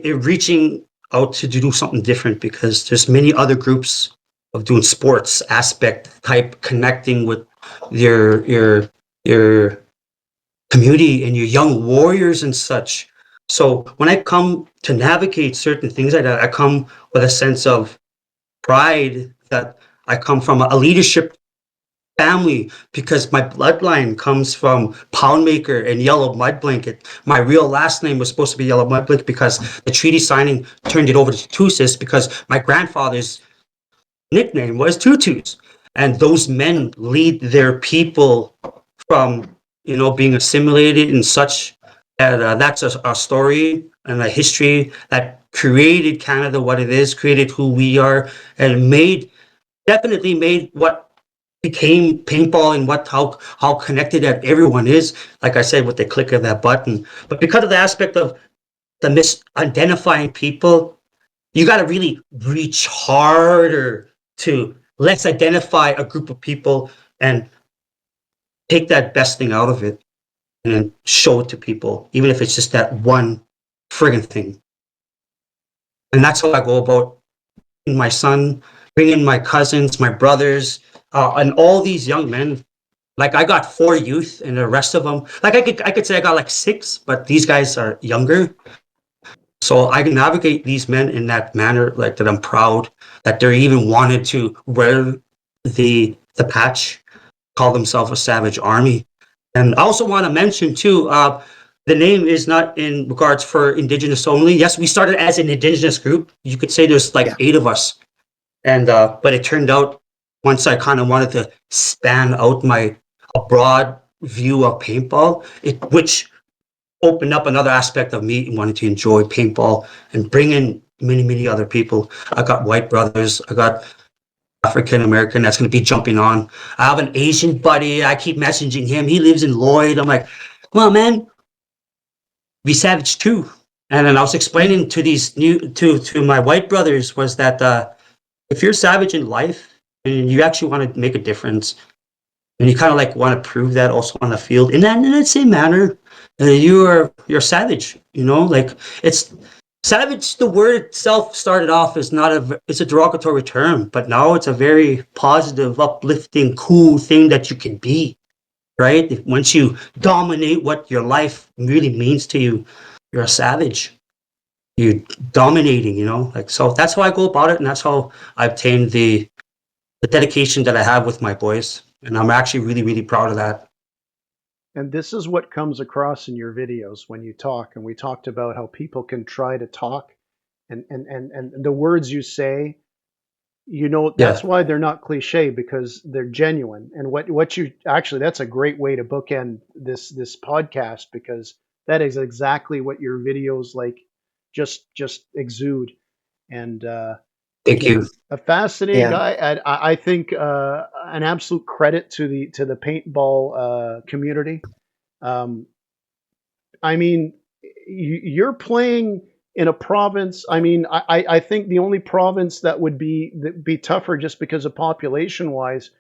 am reaching out to do something different because there's many other groups of doing sports aspect type, connecting with your community and your young warriors and such. So when I come to navigate certain things like that, I come with a sense of pride that I come from a leadership family because my bloodline comes from Poundmaker and Yellow Mud Blanket. My real last name was supposed to be Yellow Mud Blanket because the treaty signing turned it over to Tusis because my grandfather's nickname was Tutus. And those men lead their people from, being assimilated and such. And that's a story and a history that created Canada what it is, created who we are, and definitely made what became paintball and how connected that everyone is, like I said, with the click of that button. But because of the aspect of the misidentifying people, you got to really reach harder to let's identify a group of people and take that best thing out of it and then show it to people, even if it's just that one friggin' thing. And that's how I go about my son, bringing my cousins, my brothers, and all these young men. Like I got 4 youth, and the rest of them, like I could say I got like 6, but these guys are younger. So I can navigate these men in that manner, like that I'm proud that they even wanted to wear the patch, call themselves a Savage Army. And I also want to mention too, the name is not in regards for Indigenous only. Yes, we started as an Indigenous group. You could say there's like 8 of us. And but it turned out once I kind of wanted to span out a broad view of paintball, which opened up another aspect of me wanting to enjoy paintball and bring in many other people. I got white brothers, I got African American that's going to be jumping on. I have an Asian buddy. I keep messaging him. He lives in Lloyd. I'm like, come on, man, be savage too. And then I was explaining to these to my white brothers was that if you're savage in life and you actually want to make a difference, and you kind of like want to prove that also on the field, in that same manner, you're savage. You know, like it's savage. The word itself started off as it's a derogatory term, but now it's a very positive, uplifting, cool thing that you can be. Right? Once you dominate what your life really means to you, you're a savage. You're dominating. You know, like so. That's how I go about it, and that's how I obtained the dedication that I have with my boys. And I'm actually really, really proud of that. And this is what comes across in your videos when you talk. And we talked about how people can try to talk and the words you say, you know, that's why they're not cliche, because they're genuine. And what you actually, that's a great way to bookend this podcast, because that is exactly what your videos like just exude. And Thank you. a fascinating guy. I think an absolute credit to the paintball community. I mean, you're playing in a province. I mean, I think the only province that would be tougher just because of population wise.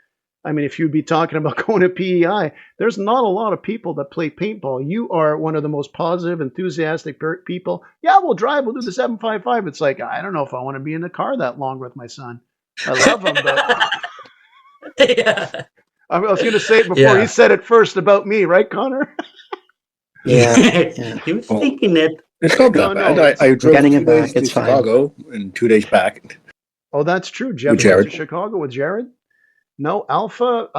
I mean, if you'd be talking about going to PEI, there's not a lot of people that play paintball. You are one of the most positive, enthusiastic people. Yeah, we'll drive. We'll do the 755. It's like, I don't know if I want to be in the car that long with my son. I love him, but Yeah. I was going to say it before he said it first about me, right, Connor? Yeah. You were thinking it. It's not that bad. I drove Getting 2 it back, days to it's fine. Chicago and 2 days back. Oh, that's true. Jeff With went to Jared. Chicago with Jared. No, Alpha.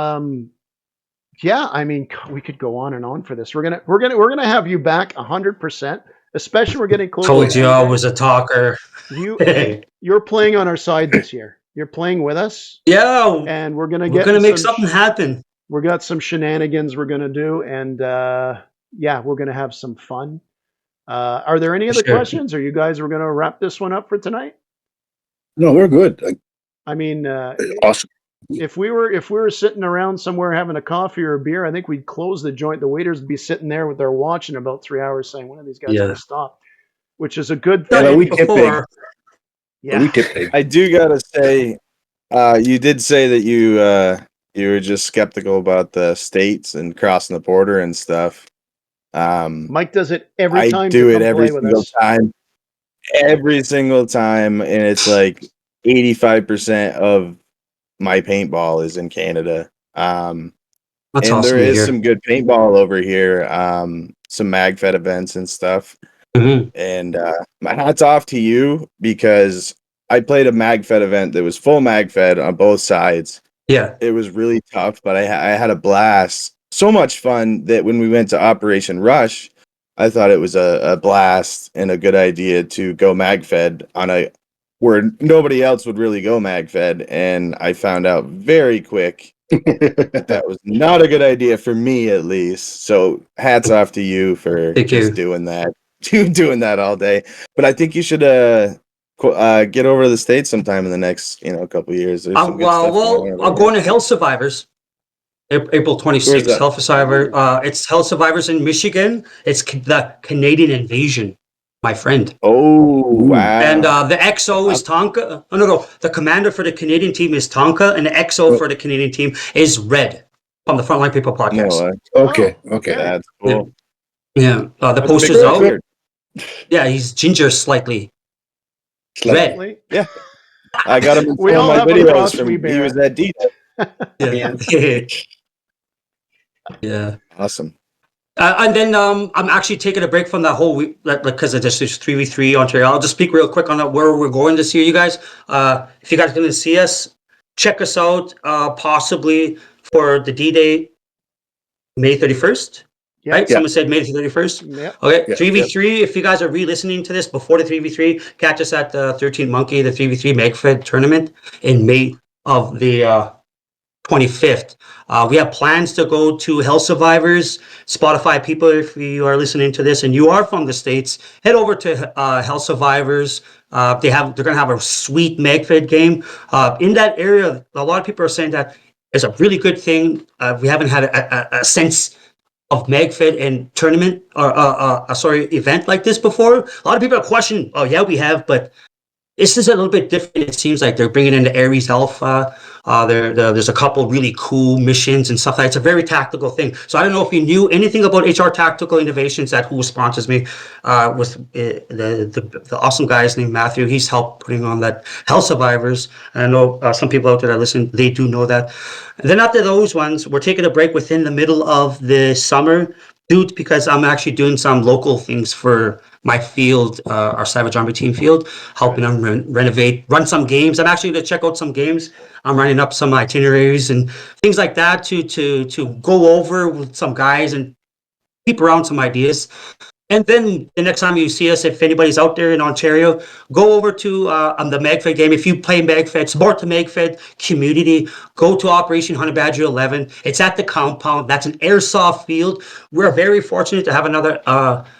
Yeah, I mean, we could go on and on for this. We're gonna have you back 100%. Especially we're getting close. Told you I was a talker. You're playing on our side this year. You're playing with us. Yeah, and we're gonna make something happen. We got some shenanigans we're gonna do, and yeah, we're gonna have some fun. Are there any other questions, or you guys were gonna wrap this one up for tonight? No, we're good. I mean, awesome. If we were sitting around somewhere having a coffee or a beer, I think we'd close the joint. The waiters would be sitting there with their watch in about 3 hours, saying, "When are these guys going to stop?" Which is a good thing. Yeah, we tip big. Yeah, we tip big. I do gotta say, you did say that you were just skeptical about the states and crossing the border and stuff. Mike does it every time. I do it every single time. Every single time, and it's like 85% of my paintball is in Canada. And awesome there is some good paintball over here. Some Magfed events and stuff. Mm-hmm. And my hat's off to you, because I played a Magfed event that was full Magfed on both sides. Yeah. It was really tough, but I had a blast. So much fun that when we went to Operation Rush, I thought it was a blast and a good idea to go Magfed on where nobody else would really go Magfed, and I found out very quick that was not a good idea for me, at least. So hats off to you for doing that, doing that all day. But I think you should get over to the States sometime in the next couple of years. I'm going to Hell Survivors. April 26th, Hell Survivor. It's Hell Survivors in Michigan. It's the Canadian Invasion, my friend. Oh, wow. And the XO is Tonka. Oh, no. The commander for the Canadian team is Tonka, and the XO for the Canadian team is Red from the Frontline People podcast. No, okay. That's cool. Yeah. The poster's out. Yeah, he's ginger slightly. Red. Yeah. I got him in we all my have videos from he was that deep. Yeah. Awesome. And then I'm actually taking a break from that whole week, because this is 3v3 Ontario. I'll just speak real quick on where we're going this year, you guys. If you guys are going to see us, check us out possibly for the D-Day, May 31st. Yep. Right? Someone said May 31st. Yep. Okay. 3v3. If you guys are re-listening to this before the 3v3, catch us at the 13 Monkey, the 3v3 Magfed tournament in May of the 25th. We have plans to go to Hell Survivors. Spotify people, if you are listening to this and you are from the States, head over to Hell Survivors. They're going to have a sweet Magfed game. In that area, a lot of people are saying that it's a really good thing. We haven't had a sense of Magfed and tournament or event like this before. A lot of people are questioning, oh yeah, we have, but this is a little bit different. It seems like they're bringing in the Ares Alpha. There's a couple really cool missions and stuff like that. It's a very tactical thing. So I don't know if you knew anything about HR Tactical Innovations, that who sponsors me, with the awesome guys named Matthew. He's helped putting on that Hell Survivors. And I know some people out there that listen, they do know that. And then after those ones, we're taking a break within the middle of the summer, because I'm actually doing some local things for my field, our Savage Army team field, helping them run some games. I'm actually going to check out some games. I'm running up some itineraries and things like that to go over with some guys and keep around some ideas. And then the next time you see us, if anybody's out there in Ontario, go over to the Magfed game. If you play Magfed, support the Magfed community, go to Operation Honey Badger 11. It's at the compound. That's an airsoft field. We're very fortunate to have another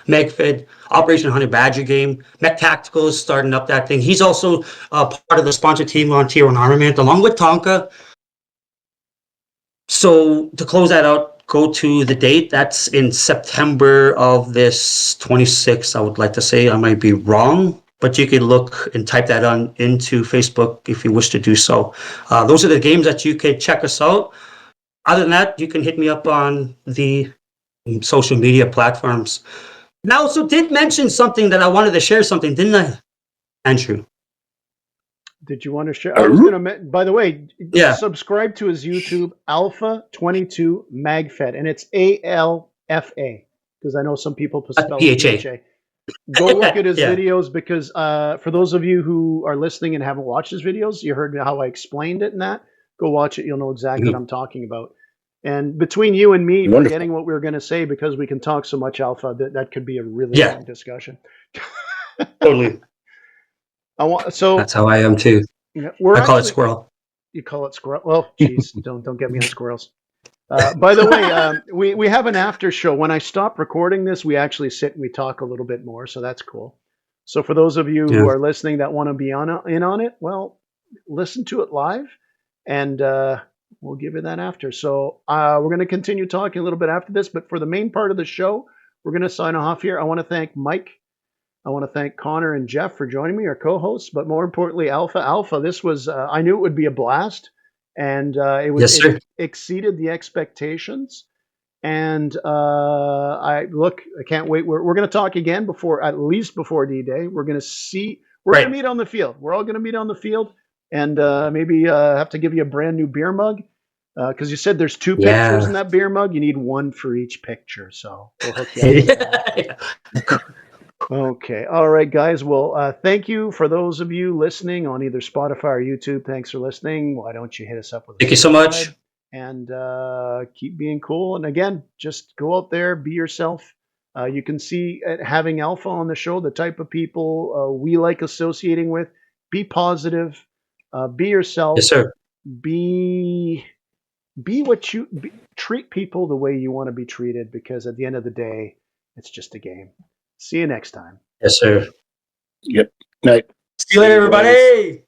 Magfed Operation Honey Badger game. Mech Tactical is starting up that thing. He's also part of the sponsor team on Tier 1 Armament, along with Tonka. So to close that out, go to the date. That's in September of this 26th, I would like to say. I might be wrong, but you can look and type that on into Facebook if you wish to do so. Those are the games that you could check us out. Other than that, you can hit me up on the social media platforms. And I also did mention something that I wanted to share something, didn't I, Andrew? Did you want to share? I was going to, by the way, subscribe to his YouTube, Alfa22 Magfed, and it's ALFA, because I know some people spell PHA. Go look at his videos, because for those of you who are listening and haven't watched his videos, you heard how I explained it in that. Go watch it. You'll know exactly what I'm talking about. And between you and me, forgetting what we were going to say, because we can talk so much Alpha, that could be a really long discussion. Totally. That's how I am too. Yeah, I call it squirrel. You call it squirrel? Well, geez, don't get me on squirrels. By the way, we have an after show. When I stop recording this, we actually sit and we talk a little bit more, so that's cool. So for those of you who are listening that want to be in on it, well, listen to it live, and we'll give you that after. So we're going to continue talking a little bit after this, but for the main part of the show, we're going to sign off here. I want to thank Mike. I want to thank Connor and Jeff for joining me, our co-hosts, but more importantly, Alpha. This was, I knew it would be a blast, and it exceeded the expectations. And I can't wait. We're going to talk again at least before D-Day. We're going to going to meet on the field. We're all going to meet on the field, and maybe have to give you a brand new beer mug, because you said there's 2 pictures in that beer mug. You need 1 for each picture, so we'll hook you up. Okay. All right, guys. Well, thank you for those of you listening on either Spotify or YouTube. Thanks for listening. Why don't you hit us up with Thank you so much. And keep being cool. And again, just go out there, be yourself. You can see having Alpha on the show, the type of people we like associating with. Be positive. Be yourself. Yes, sir. Be treat people the way you want to be treated, because at the end of the day, it's just a game. See you next time. Yes, sir. Yep. Night. See you later, everybody.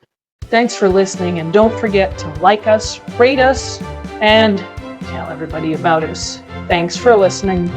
Thanks for listening, and don't forget to like us, rate us, and tell everybody about us. Thanks for listening.